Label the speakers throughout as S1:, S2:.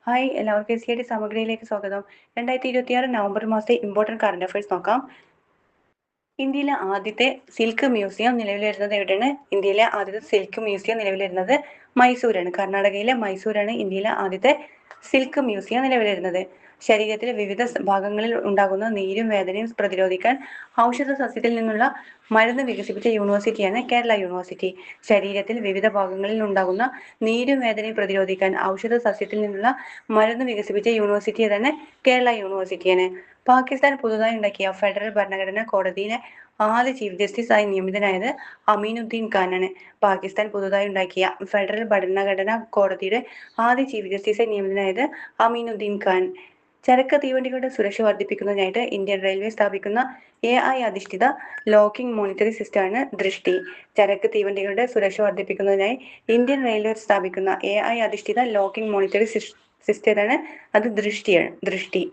S1: Hi, എല്ലാവർക്കും SCD സാമഗ്രിയിലേക്ക് സ്വാഗതം. 2026 November മാസത്തെ ഇമ്പോർട്ടൻറ്റ് കറണ്ട് അഫയേഴ്സ് നോക്കാം. ഇന്ത്യയിലെ ആദ്യത്തെ സിൽക്ക് മ്യൂസിയം നിലവിൽ വരുന്നത് എവിടെയാണ്? ഇന്ത്യയിലെ ആദ്യത്തെ സിൽക്ക് മ്യൂസിയം നിലവിൽ വരുന്നത് മൈസൂരാണ്. കർണാടകയിലെ മൈസൂരാണ് ഇന്ത്യയിലെ ആദ്യത്തെ സിൽക്ക് മ്യൂസിയം നിലവിൽ വരുന്നത്. ശരീരത്തിലെ വിവിധ ഭാഗങ്ങളിൽ ഉണ്ടാകുന്ന നീരും വേദനയും പ്രതിരോധിക്കാൻ ഔഷധ സസ്യത്തിൽ നിന്നുള്ള മരുന്ന് വികസിപ്പിച്ച യൂണിവേഴ്സിറ്റിയാണ് കേരള യൂണിവേഴ്സിറ്റി. ശരീരത്തിൽ വിവിധ ഭാഗങ്ങളിൽ ഉണ്ടാകുന്ന നീരും വേദനയും പ്രതിരോധിക്കാൻ ഔഷധ സസ്യത്തിൽ നിന്നുള്ള മരുന്ന് വികസിപ്പിച്ച യൂണിവേഴ്സിറ്റി ഏതാണ്? കേരള യൂണിവേഴ്സിറ്റിയാണ്. പാകിസ്ഥാൻ പുതുതായി ഉണ്ടാക്കിയ ഫെഡറൽ ഭരണഘടനാ കോടതിയിലെ ആദ്യ ചീഫ് ജസ്റ്റിസായി നിയമിതനായത് അമീനുദ്ദീൻ ഖാനാണ്. പാകിസ്ഥാൻ പുതുതായി ഉണ്ടാക്കിയ ഫെഡറൽ ഭരണഘടനാ കോടതിയുടെ ആദ്യ ചീഫ് ജസ്റ്റിസായി നിയമിതനായത് അമീനുദ്ദീൻ ഖാൻ. ചരക്ക് തീവണ്ടികളുടെ സുരക്ഷ വർദ്ധിപ്പിക്കുന്നതിനായിട്ട് ഇന്ത്യൻ റെയിൽവേ സ്ഥാപിക്കുന്ന AI അധിഷ്ഠിത ലോക്കിംഗ് മോണിറ്ററിംഗ് സിസ്റ്റമാണ് ദൃഷ്ടി. ചരക്ക് തീവണ്ടികളുടെ സുരക്ഷ വർദ്ധിപ്പിക്കുന്നതിനായി ഇന്ത്യൻ റെയിൽവേ സ്ഥാപിക്കുന്ന AI അധിഷ്ഠിത ലോക്കിംഗ് മോണിറ്ററിംഗ് സിസ്റ്റം ഏതാണ്? അത് ദൃഷ്ടി.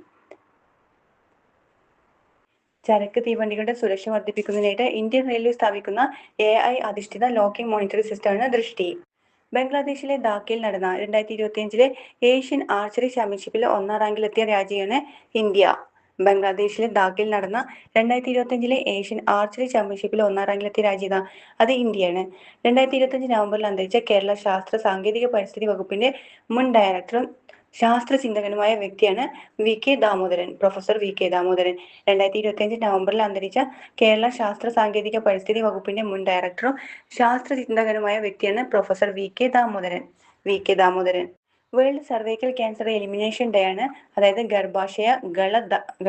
S1: ചരക്ക് തീവണ്ടികളുടെ സുരക്ഷ വർദ്ധിപ്പിക്കുന്നതിനായിട്ട് ഇന്ത്യൻ റെയിൽവേ സ്ഥാപിക്കുന്ന AI അധിഷ്ഠിത ലോക്കിംഗ് മോണിറ്ററിംഗ് സിസ്റ്റമാണ് ദൃഷ്ടി. ബംഗ്ലാദേശിലെ ധാക്കയിൽ നടന്ന 2025 ഏഷ്യൻ ആർച്ചറി ചാമ്പ്യൻഷിപ്പിൽ 1ാം റാങ്കിലെത്തിയ രാജ്യമാണ് ഇന്ത്യ. ബംഗ്ലാദേശിലെ ധാക്കയിൽ നടന്ന 2025 ഏഷ്യൻ ആർച്ചറി ചാമ്പ്യൻഷിപ്പിൽ 1ാം റാങ്കിലെത്തിയ രാജ്യം അത് ഇന്ത്യയാണ്. 2025 നവംബറിൽ അന്തരിച്ച കേരള ശാസ്ത്ര സാങ്കേതിക പരിസ്ഥിതി വകുപ്പിന്റെ മുൻ ഡയറക്ടറും ശാസ്ത്രചിന്തകനുമായ വ്യക്തിയാണ് പ്രൊഫസർ വി കെ ദാമോദരൻ. 2025 നവംബറിൽ അന്തരിച്ച കേരള ശാസ്ത്ര സാങ്കേതിക പരിസ്ഥിതി വകുപ്പിന്റെ മുൻ ഡയറക്ടറും ശാസ്ത്രചിന്തകനുമായ വ്യക്തിയാണ് professor V K Damodaran. World cervical cancer elimination day ആണ്. അതായത് ഗർഭാശയ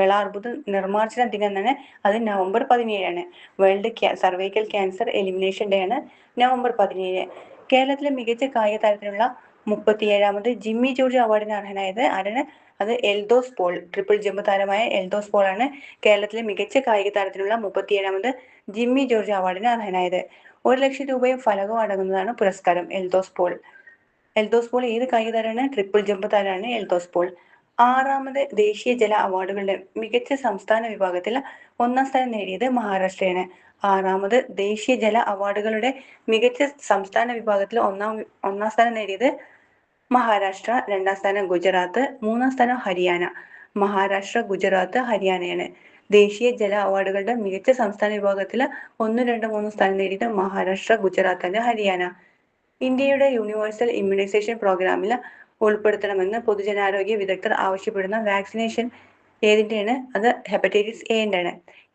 S1: ഗളാർബുദ നിർമ്മാർജ്ജന ദിനം എന്നാണ്. അത് നവംബർ 17ആണ്. World cervical cancer elimination day ആണ് നവംബർ 17. കേരളത്തിലെ മികച്ച കായിക താരത്തിനുള്ള 37ാമത് ജിമ്മി ജോർജ് അവാർഡിന് അർഹനായത് ആരാണ്? അത് എൽദോസ് പോൾ. ട്രിപ്പിൾ ജമ്പ് താരമായ എൽദോസ് പോൾ ആണ് കേരളത്തിലെ മികച്ച കായിക താരത്തിനുള്ള 37ാമത് ജിമ്മി ജോർജ് അവാർഡിന് അർഹനായത്. 1 ലക്ഷം രൂപയും ഫലകവും അടങ്ങുന്നതാണ് പുരസ്കാരം. എൽദോസ് പോൾ ഏത് കായിക താരമാണ്? ട്രിപ്പിൾ ജമ്പ് താരമാണ് എൽദോസ് പോൾ. 6ാമത് ദേശീയ ജല അവാർഡുകളുടെ മികച്ച സംസ്ഥാന വിഭാഗത്തിൽ 1ാം സ്ഥാനം നേടിയത് മഹാരാഷ്ട്രയാണ്. 6ാമത് ദേശീയ ജല അവാർഡുകളുടെ മികച്ച സംസ്ഥാന വിഭാഗത്തിൽ ഒന്നാം സ്ഥാനം നേടിയത് മഹാരാഷ്ട്ര, 2ാം സ്ഥാനം ഗുജറാത്ത്, 3ാം സ്ഥാനം ഹരിയാന. മഹാരാഷ്ട്ര, ഗുജറാത്ത്, ഹരിയാനയാണ്. ദേശീയ ജല അവാർഡുകളുടെ മികച്ച സംസ്ഥാന വിഭാഗത്തിൽ 1, 2, 3 സ്ഥാനം നേടിയത് മഹാരാഷ്ട്ര, ഗുജറാത്ത് ആൻഡ് ഹരിയാന. ഇന്ത്യയുടെ യൂണിവേഴ്സൽ ഇമ്മ്യൂണൈസേഷൻ പ്രോഗ്രാമിൽ ഉൾപ്പെടുത്തണമെന്ന് പൊതുജനാരോഗ്യ വിദഗ്ധർ ആവശ്യപ്പെടുന്ന വാക്സിനേഷൻ ഏതിൻ്റെയാണ്? അത് ഹെപ്പറ്റൈറ്റിസ് എന്റെ ആണ്.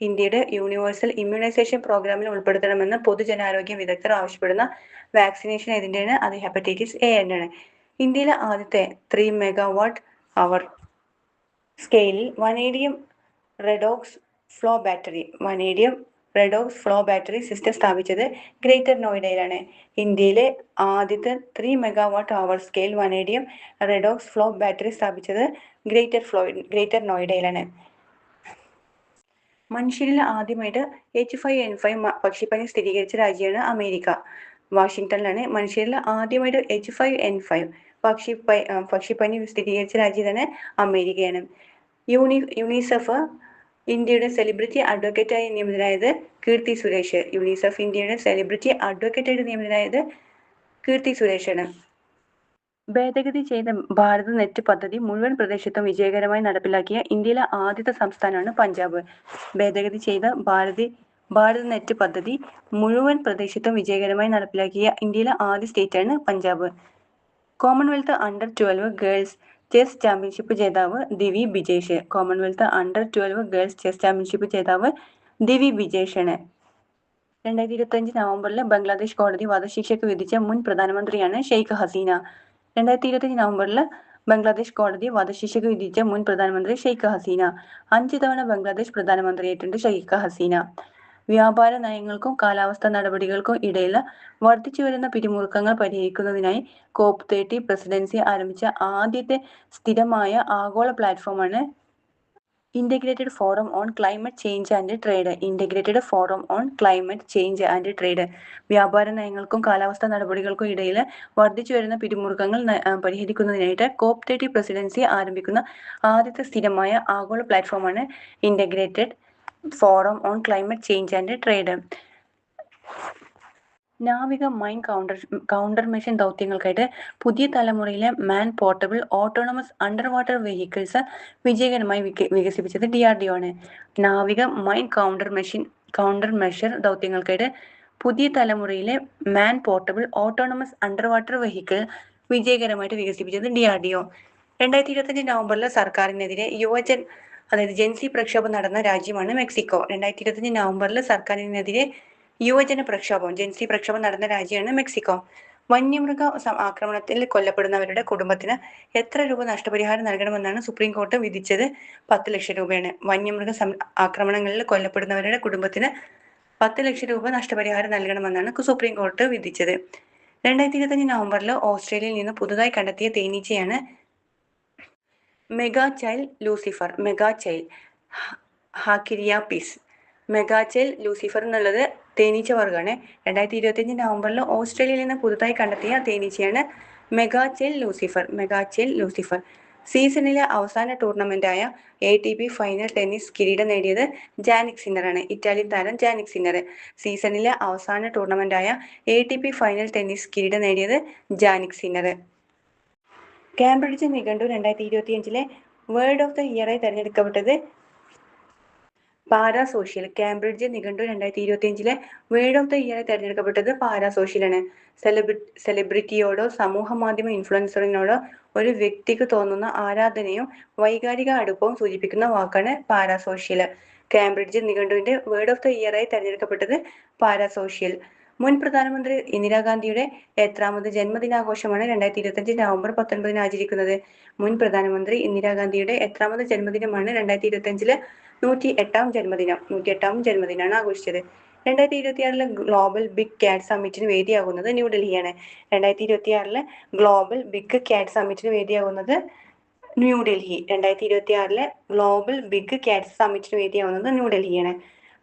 S1: ഇന്ത്യയുടെ യൂണിവേഴ്സൽ ഇമ്മ്യൂണൈസേഷൻ പ്രോഗ്രാമിൽ ഉൾപ്പെടുത്തണമെന്ന് പൊതുജനാരോഗ്യ വിദഗ്ധർ ആവശ്യപ്പെടുന്ന വാക്സിനേഷൻ ഏതിൻ്റെയാണ്? അത് ഹെപ്പറ്റൈറ്റിസ് എന്റെ ആണ്. ഇന്ത്യയിലെ ആദ്യത്തെ 3 മെഗാവാട്ട് അവർ സ്കെയിലിൽ vanadium redox flow battery system സ്ഥാപിച്ചത് ഗ്രേറ്റർ നോയിഡയിലാണ്. ഇന്ത്യയിലെ ആദ്യത്തെ 3 megawatt hour scale vanadium redox flow battery സ്ഥാപിച്ചത് ഗ്രേറ്റർ നോയിഡയിലാണ്. മനുഷ്യരിൽ ആദ്യമായിട്ട് H5N5 പക്ഷിപ്പനി സ്ഥിരീകരിച്ച രാജ്യമാണ് അമേരിക്ക. വാഷിംഗ്ടണിലാണ് മനുഷ്യരിൽ ആദ്യമായിട്ട് H5N5 പക്ഷിപ്പനി സ്ഥിരീകരിച്ച രാജ്യമാണ് അമേരിക്കയാണ്. യുണിസെഫ് ഇന്ത്യയുടെ സെലിബ്രിറ്റി അഡ്വക്കേറ്റായി നിയമിതനായത് കീർത്തി സുരേഷ്. യുണിസെഫ് ഇന്ത്യയുടെ സെലിബ്രിറ്റി അഡ്വക്കേറ്റായിട്ട് നിയമിതനായത് കീർത്തി സുരേഷാണ്. ഭേദഗതി ചെയ്ത ഭാരത് നെറ്റ് പദ്ധതി മുഴുവൻ പ്രദേശത്തും വിജയകരമായി നടപ്പിലാക്കിയ ഇന്ത്യയിലെ ആദ്യത്തെ സംസ്ഥാനമാണ് പഞ്ചാബ്. ഭേദഗതി ചെയ്ത ഭാരത് നെറ്റ് പദ്ധതി മുഴുവൻ പ്രദേശത്തും വിജയകരമായി നടപ്പിലാക്കിയ ഇന്ത്യയിലെ ആദ്യ സ്റ്റേറ്റാണ് Punjab. Commonwealth under 12 girls chess championship ജേതാവ് Divi Bijesh. Commonwealth under 12 girls chess championship ജേതാവ് ദിവി ബിജേഷാണ്. 2025 നവംബറിൽ ബംഗ്ലാദേശ് കോടതി വധശിക്ഷയ്ക്ക് വിധിച്ച മുൻ പ്രധാനമന്ത്രിയാണ് ഷെയ്ഖ് ഹസീന. 2025 നവംബറിൽ ബംഗ്ലാദേശ് കോടതി വധശിക്ഷയ്ക്ക് വിധിച്ച മുൻ പ്രധാനമന്ത്രി ഷെയ്ഖ് ഹസീന. 5 തവണ ബംഗ്ലാദേശ് പ്രധാനമന്ത്രിയായിട്ടുണ്ട് ഷെയ്ഖ് ഹസീന. വ്യാപാര നയങ്ങൾക്കും കാലാവസ്ഥാ നടപടികൾക്കും ഇടയിൽ വർദ്ധിച്ചുവരുന്ന പിരിമുറുക്കങ്ങൾ പരിഹരിക്കുന്നതിനായി COP30 പ്രസിഡൻസി ആരംഭിച്ച ആദ്യത്തെ സ്ഥിരമായ ആഗോള പ്ലാറ്റ്ഫോമാണ് integrated forum on climate change and trade. വ്യാപാര നയങ്ങൾക്കും കാലാവസ്ഥാ നടപടികൾക്കും ഇടയിൽ വർദ്ധിച്ചുവരുന്ന പിരിമുറുക്കങ്ങൾ പരിഹരിക്കുന്നതിനായിട്ട് COP30 പ്രസിഡൻസി ആരംഭിക്കുന്ന ആദ്യത്തെ സ്ഥിരമായ ആഗോള പ്ലാറ്റ്ഫോമാണ് integrated forum on climate change and trade. നാവിക മൈൻ കൗണ്ടർ മെഷീൻ ദൗത്യങ്ങൾക്കായിട്ട് പുതിയ തലമുറയിലെ man portable autonomous under water vehicles വിജയകരമായി വികസിപ്പിച്ചത് DRDO ആണ്. നാവിക മൈൻ കൗണ്ടർ മെഷർ ദൗത്യങ്ങൾക്കായിട്ട് പുതിയ തലമുറയിലെ man portable autonomous underwater vehicle വിജയകരമായിട്ട് വികസിപ്പിച്ചത് DRDO. 2025 നവംബറിൽ സർക്കാരിനെതിരെ ജെൻസി പ്രക്ഷോഭം നടന്ന രാജ്യമാണ് മെക്സിക്കോ. 2025 നവംബറിൽ സർക്കാരിനെതിരെ ജെൻസി പ്രക്ഷോഭം നടന്ന രാജ്യമാണ് മെക്സിക്കോ. വന്യമൃഗ ആക്രമണത്തിൽ കൊല്ലപ്പെടുന്നവരുടെ കുടുംബത്തിന് എത്ര രൂപ നഷ്ടപരിഹാരം നൽകണമെന്നാണ് സുപ്രീം കോടതി വിധിച്ചത്? 10 ലക്ഷം രൂപയാണ്. വന്യമൃഗ ആക്രമണങ്ങളിൽ കൊല്ലപ്പെടുന്നവരുടെ കുടുംബത്തിന് 10 ലക്ഷം രൂപ നഷ്ടപരിഹാരം നൽകണമെന്നാണ് സുപ്രീം കോടതി വിധിച്ചത്. 2025 നവംബറിൽ ഓസ്ട്രേലിയയിൽ നിന്ന് പുതുതായി കണ്ടെത്തിയ തേനീച്ചയാണ് മെഗാചൈൽ ലൂസിഫർ. ഹാക്കിരിയാപിസ്. മെഗാചൈൽ ലൂസിഫർ എന്നുള്ളത് തേനീച്ച വർഗ്ഗമാണ്. 2025 നവംബറിൽ ഓസ്ട്രേലിയയിൽ നിന്ന് പുതുതായി കണ്ടെത്തിയ തേനീച്ചയാണ് മെഗാചൈൽ ലൂസിഫർ. സീസണിലെ അവസാന ടൂർണമെന്റായ ATP ഫൈനൽ ടെന്നീസ് കിരീടം നേടിയത് ജാനിക് സിന്നറാണ്. ഇറ്റാലിയൻ താരം ജാനിക് സിന്നർ. സീസണിലെ അവസാന ടൂർണമെന്റായ ATP ഫൈനൽ ടെന്നീസ് കിരീടം നേടിയത് ജാനിക് സിന്നർ. കാംബ്രിഡ്ജ് നിഘണ്ടു 2025 വേർഡ് ഓഫ് ദ ഇയറായി തെരഞ്ഞെടുക്കപ്പെട്ടത് പാരാസോഷ്യൽ. കാംബ്രിഡ്ജ് നിഘണ്ടു 2025 വേർഡ് ഓഫ് ദ ഇയറായി തെരഞ്ഞെടുക്കപ്പെട്ടത് പാരാസോഷ്യലാണ്. സെലിബ്രിറ്റിയോടോ സമൂഹ മാധ്യമ ഇൻഫ്ലുവൻസറിനോടോ ഒരു വ്യക്തിക്ക് തോന്നുന്ന ആരാധനയും വൈകാരിക അടുപ്പവും സൂചിപ്പിക്കുന്ന വാക്കാണ് പാരാസോഷ്യൽ. കാംബ്രിഡ്ജ് നിഘണ്ടുവിന്റെ വേർഡ് ഓഫ് ദ ഇയറായി തെരഞ്ഞെടുക്കപ്പെട്ടത് പാരാസോഷ്യൽ. മുൻ പ്രധാനമന്ത്രി ഇന്ദിരാഗാന്ധിയുടെ എത്രാമത് ജന്മദിനാഘോഷമാണ് 2025 നവംബർ 19 ആചരിക്കുന്നത്? മുൻ പ്രധാനമന്ത്രി ഇന്ദിരാഗാന്ധിയുടെ എത്രാമത് ജന്മദിനമാണ് 2025 108ാം ജന്മദിനമാണ് ആഘോഷിച്ചത്. 2026 ഗ്ലോബൽ ബിഗ് ക്യാറ്റ് സമ്മിറ്റിന് വേദിയാകുന്നത് ന്യൂഡൽഹിയാണ്. 2026 ഗ്ലോബൽ ബിഗ് ക്യാറ്റ് സമ്മിറ്റിന് വേദിയാകുന്നത് ന്യൂഡൽഹിയാണ്.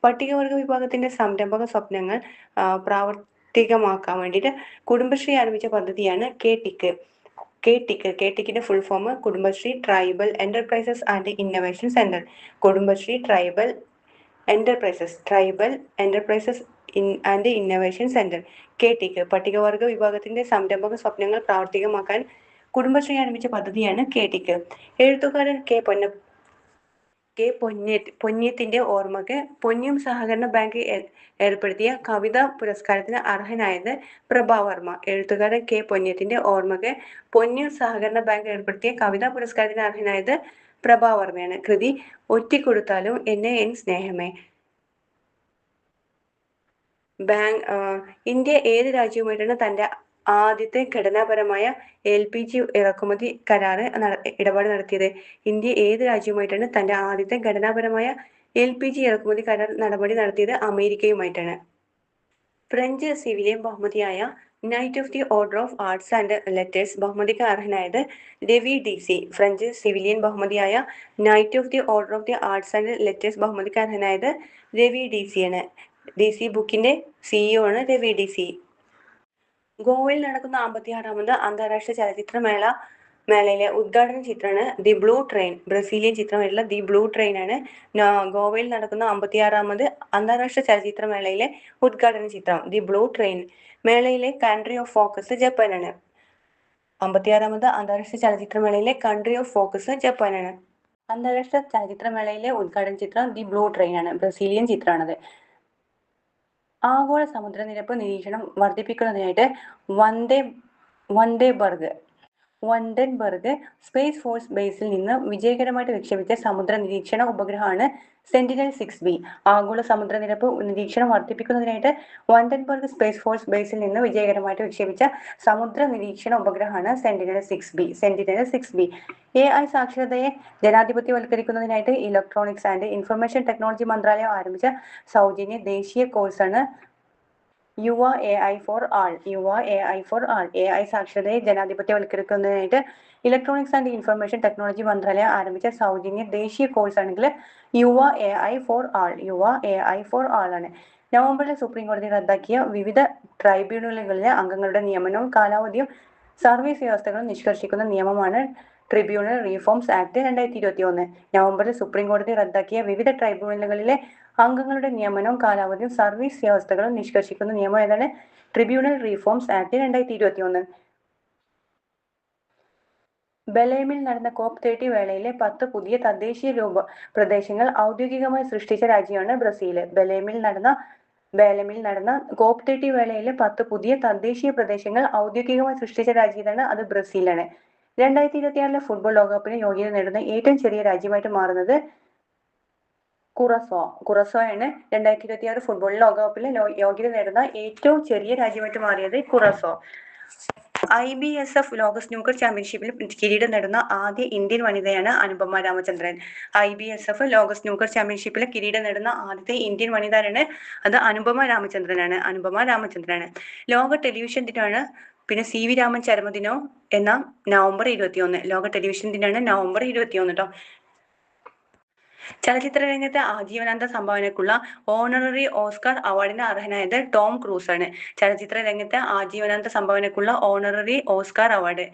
S1: പട്ടികവർഗ വിഭാഗത്തിന്റെ സംരംഭക സ്വപ്നങ്ങൾ പ്രാവർത്തികമാക്കാൻ വേണ്ടിയിട്ട് കുടുംബശ്രീ ആരംഭിച്ച പദ്ധതിയാണ് കെ-ടിക്. കെ-ടിക്കിന്റെ full form Kudumbashree tribal enterprises and innovation centre. Kudumbashree tribal enterprises and innovation centre. കെ-ടിക് പട്ടികവർഗ വിഭാഗത്തിന്റെ സംരംഭക സ്വപ്നങ്ങൾ പ്രാവർത്തികമാക്കാൻ കുടുംബശ്രീ ആരംഭിച്ച പദ്ധതിയാണ് കെ-ടിക്. എഴുത്തുകാരൻ പൊന്നിയത്തിന്റെ ഓർമ്മയ്ക്ക് പൊന്നിയം സഹകരണ ബാങ്ക് ഏർപ്പെടുത്തിയ കവിതാ പുരസ്കാരത്തിന് അർഹനായത് പ്രഭാവർമ്മ. എഴുത്തുകാരൻ പൊന്നിയത്തിന്റെ ഓർമ്മയ്ക്ക് പൊന്നിയം സഹകരണ ബാങ്ക് ഏർപ്പെടുത്തിയ കവിതാ പുരസ്കാരത്തിന് അർഹനായത് പ്രഭാവർമ്മയാണ്. കൃതി ഒറ്റിക്കൊടുത്താലും എന്നെ എൻ സ്നേഹമേ. ഇന്ത്യ ഏത് രാജ്യവുമായിട്ടാണ് തന്റെ ആദ്യത്തെ ഘടനാപരമായ LPG ഇറക്കുമതി ഇടപാട് നടത്തിയത്? ഇന്ത്യ ഏത് രാജ്യവുമായിട്ടാണ് തന്റെ ആദ്യത്തെ ഘടനാപരമായ LPG ഇറക്കുമതി കരാർ നടപടി നടത്തിയത്? അമേരിക്കയുമായിട്ടാണ്. ഫ്രഞ്ച് സിവിലിയൻ ബഹുമതിയായ knight of the order of arts and letters ബഹുമതിക്ക് അർഹനായത് രവി DC. ഫ്രഞ്ച് സിവിലിയൻ ബഹുമതിയായ knight of the order of the arts and letters ബഹുമതിക്ക് അർഹനായത് രവി DC ആണ്. DC ബുക്കിന്റെ CEO ആണ് രവി DC. ഗോവയിൽ നടക്കുന്ന 56ാമത് അന്താരാഷ്ട്ര ചലച്ചിത്ര മേളയിലെ ഉദ്ഘാടന ചിത്രമാണ് ദി ബ്ലൂ ട്രെയിൻ. ബ്രസീലിയൻ ചിത്രമായിട്ടുള്ള ദി ബ്ലൂ ട്രെയിൻ ആണ് ഗോവയിൽ നടക്കുന്ന 56ാമത് അന്താരാഷ്ട്ര ചലച്ചിത്ര മേളയിലെ ഉദ്ഘാടന ചിത്രം ദി ബ്ലൂ ട്രെയിൻ. മേളയിലെ കൺട്രി ഓഫ് ഫോക്കസ് ജപ്പാനാണ്. 56ാമത് അന്താരാഷ്ട്ര ചലച്ചിത്ര മേളയിലെ കൺട്രി ഓഫ് ഫോക്കസ് ജപ്പാനാണ്. അന്താരാഷ്ട്ര ചലച്ചിത്ര മേളയിലെ ഉദ്ഘാടന ചിത്രം ദി ബ്ലൂ ട്രെയിൻ ആണ്. ബ്രസീലിയൻ ചിത്രമാണത്. ആഗോള സമുദ്രനിരപ്പ് നിരീക്ഷണം വർദ്ധിപ്പിക്കുന്നതിനായിട്ട് വണ്ടൻബർഗ് സ്പേസ് ഫോഴ്സ് ബേസിൽ നിന്ന് വിജയകരമായിട്ട് വിക്ഷേപിച്ച സമുദ്ര നിരീക്ഷണ ഉപഗ്രഹമാണ് സെന്റിനൽ-6B. ആഗോള സമുദ്രനിരപ്പ് നിരീക്ഷണം വർദ്ധിപ്പിക്കുന്നതിനായിട്ട് വണ്ടൻബർഗ് സ്പേസ് ഫോഴ്സ് ബേസിൽ നിന്ന് വിജയകരമായിട്ട് വിക്ഷേപിച്ച സമുദ്ര നിരീക്ഷണ ഉപഗ്രഹമാണ് സെന്റിനൽ-6B. AI സാക്ഷരതയെ ജനാധിപത്യവൽക്കരിക്കുന്നതിനായിട്ട് ഇലക്ട്രോണിക്സ് ആൻഡ് ഇൻഫർമേഷൻ ടെക്നോളജി മന്ത്രാലയം ആരംഭിച്ച സൗജന്യ ദേശീയ കോഴ്സാണ് Yuva AI for all. AI സാക്ഷരതയെ ജനാധിപത്യവൽക്കരിക്കുന്നതിനായിട്ട് ഇലക്ട്രോണിക്സ് ആൻഡ് ഇൻഫർമേഷൻ ടെക്നോളജി മന്ത്രാലയം ആരംഭിച്ച സൗജന്യ ദേശീയ കോഴ്സ് ആണെങ്കിൽ യുവ AI ഫോർ ആൾ ആണ്. നവംബറിൽ സുപ്രീം കോടതി റദ്ദാക്കിയ വിവിധ ട്രൈബ്യൂണലുകളിലെ അംഗങ്ങളുടെ നിയമനവും കാലാവധിയും സർവീസ് വ്യവസ്ഥകളും നിഷ്കർഷിക്കുന്ന നിയമമാണ് ട്രിബ്യൂണൽ റീഫോംസ് ആക്ട് 2021. നവംബറിൽ സുപ്രീം കോടതി റദ്ദാക്കിയ വിവിധ ട്രൈബ്യൂണലുകളിലെ അംഗങ്ങളുടെ നിയമനവും കാലാവധിയും സർവീസ് വ്യവസ്ഥകളും നിഷ്കർഷിക്കുന്ന നിയമം ഏതാണ്? Tribunal reforms act 2021. ബലേമിൽ നടന്ന COP30 വേളയിലെ 10 പുതിയ തദ്ദേശീയ പ്രദേശങ്ങൾ ഔദ്യോഗികമായി സൃഷ്ടിച്ച രാജ്യമാണ് ബ്രസീൽ. ബലേമിൽ നടന്ന COP30 വേളയിലെ 10 പുതിയ തദ്ദേശീയ പ്രദേശങ്ങൾ ഔദ്യോഗികമായി സൃഷ്ടിച്ച രാജ്യമാണ് അത് ബ്രസീലാണ്. 2026 ഫുട്ബോൾ ലോകകപ്പിന് യോഗ്യത നേടുന്ന ഏറ്റവും ചെറിയ രാജ്യമായിട്ട് മാറുന്നത് കുറസോയാണ്. 2026 ഫുട്ബോൾ ലോകകപ്പിൽ യോഗ്യത നേടുന്ന ഏറ്റവും ചെറിയ രാജ്യമായിട്ട് മാറിയത് കുറസോ. IBSF ലോക സ്നൂക്കർ ചാമ്പ്യൻഷിപ്പിൽ കിരീടം നേടുന്ന ആദ്യ ഇന്ത്യൻ വനിതയാണ് അനുപമ രാമചന്ദ്രൻ. IBSF ലോക സ്നൂക്കർ ചാമ്പ്യൻഷിപ്പിൽ കിരീടം നേടുന്ന ആദ്യത്തെ ഇന്ത്യൻ വനിതയാണ് അത് അനുപമ രാമചന്ദ്രനാണ്. ലോക ടെലിവിഷൻ ദിനമാണ്. പിന്നെ CV രാമൻ ചരമദിനവും എന്ന നവംബർ 21. ലോക ടെലിവിഷൻ ദിനമാണ് നവംബർ 21 കേട്ടോ. ചലച്ചിത്ര രംഗത്തെ ആജീവനാന്ത സംഭാവനയ്ക്കുള്ള ഓണററി ഓസ്കാർ അവാർഡിന് അർഹനായത് ടോം ക്രൂസ് ആണ്. ചലച്ചിത്ര രംഗത്തെ ആജീവനാന്ത സംഭാവനയ്ക്കുള്ള honorary Oscar award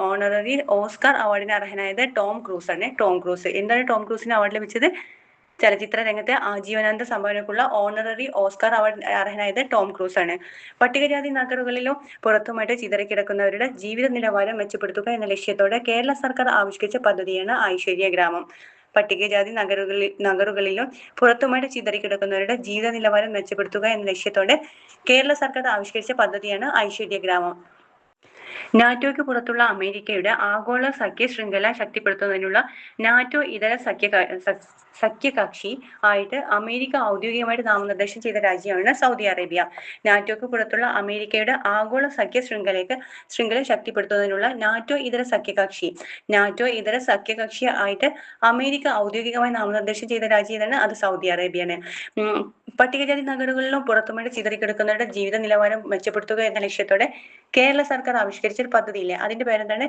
S1: honorary Oscar അവാർഡിന് അർഹനായത് ടോം ക്രൂസ് ആണ്. എന്താണ് ടോം ക്രൂസിന് അവാർഡ് ലഭിച്ചത്? ചലച്ചിത്ര രംഗത്തെ ആജീവനാന്ത സംഭാവനയ്ക്കുള്ള ഓണററി ഓസ്കാർ അവാർഡ് അർഹനായത് ടോം ക്രൂസ് ആണ്. പട്ടികജാതി നഗറുകളിലും പുറത്തുമായിട്ട് ചിതറിക്കിടക്കുന്നവരുടെ ജീവിത നിലവാരം മെച്ചപ്പെടുത്തുക എന്ന ലക്ഷ്യത്തോടെ കേരള സർക്കാർ ആവിഷ്കരിച്ച പദ്ധതിയാണ് ഐശ്വര്യ ഗ്രാമം. പട്ടികജാതി നഗറുകളിലും പുറത്തുമായിട്ട് ചിതറിക്കിടക്കുന്നവരുടെ ജീവിത നിലവാരം മെച്ചപ്പെടുത്തുക എന്ന ലക്ഷ്യത്തോടെ കേരള സർക്കാർ ആവിഷ്കരിച്ച പദ്ധതിയാണ് ഐശ്വര്യ ഗ്രാമം. നാറ്റോയ്ക്ക് പുറത്തുള്ള അമേരിക്കയുടെ ആഗോള സഖ്യ ശൃംഖല ശക്തിപ്പെടുത്തുന്നതിനുള്ള നാറ്റോ ഇതര സഖ്യകക്ഷി ആയിട്ട് അമേരിക്ക ഔദ്യോഗികമായിട്ട് നാമനിർദ്ദേശം ചെയ്ത രാജ്യമാണ് സൗദി അറേബ്യ. നാറ്റോയ്ക്ക് പുറത്തുള്ള അമേരിക്കയുടെ ആഗോള സഖ്യ ശൃംഖല ശക്തിപ്പെടുത്തുന്നതിനുള്ള നാറ്റോ ഇതര സഖ്യകക്ഷി ആയിട്ട് അമേരിക്ക ഔദ്യോഗികമായി നാമനിർദ്ദേശം ചെയ്ത രാജ്യമാണ് അത് സൗദി അറേബ്യയാണ്. പട്ടികജാതി നഗരങ്ങളിലും പുറത്തുമായിട്ട് ചിതറിക്കിടക്കുന്നവരുടെ ജീവിത നിലവാരം മെച്ചപ്പെടുത്തുക എന്ന ലക്ഷ്യത്തോടെ കേരള സർക്കാർ ആവിഷ്കരിച്ച ഒരു പദ്ധതിയില്ലേ, അതിന്റെ പേരെന്താണ്?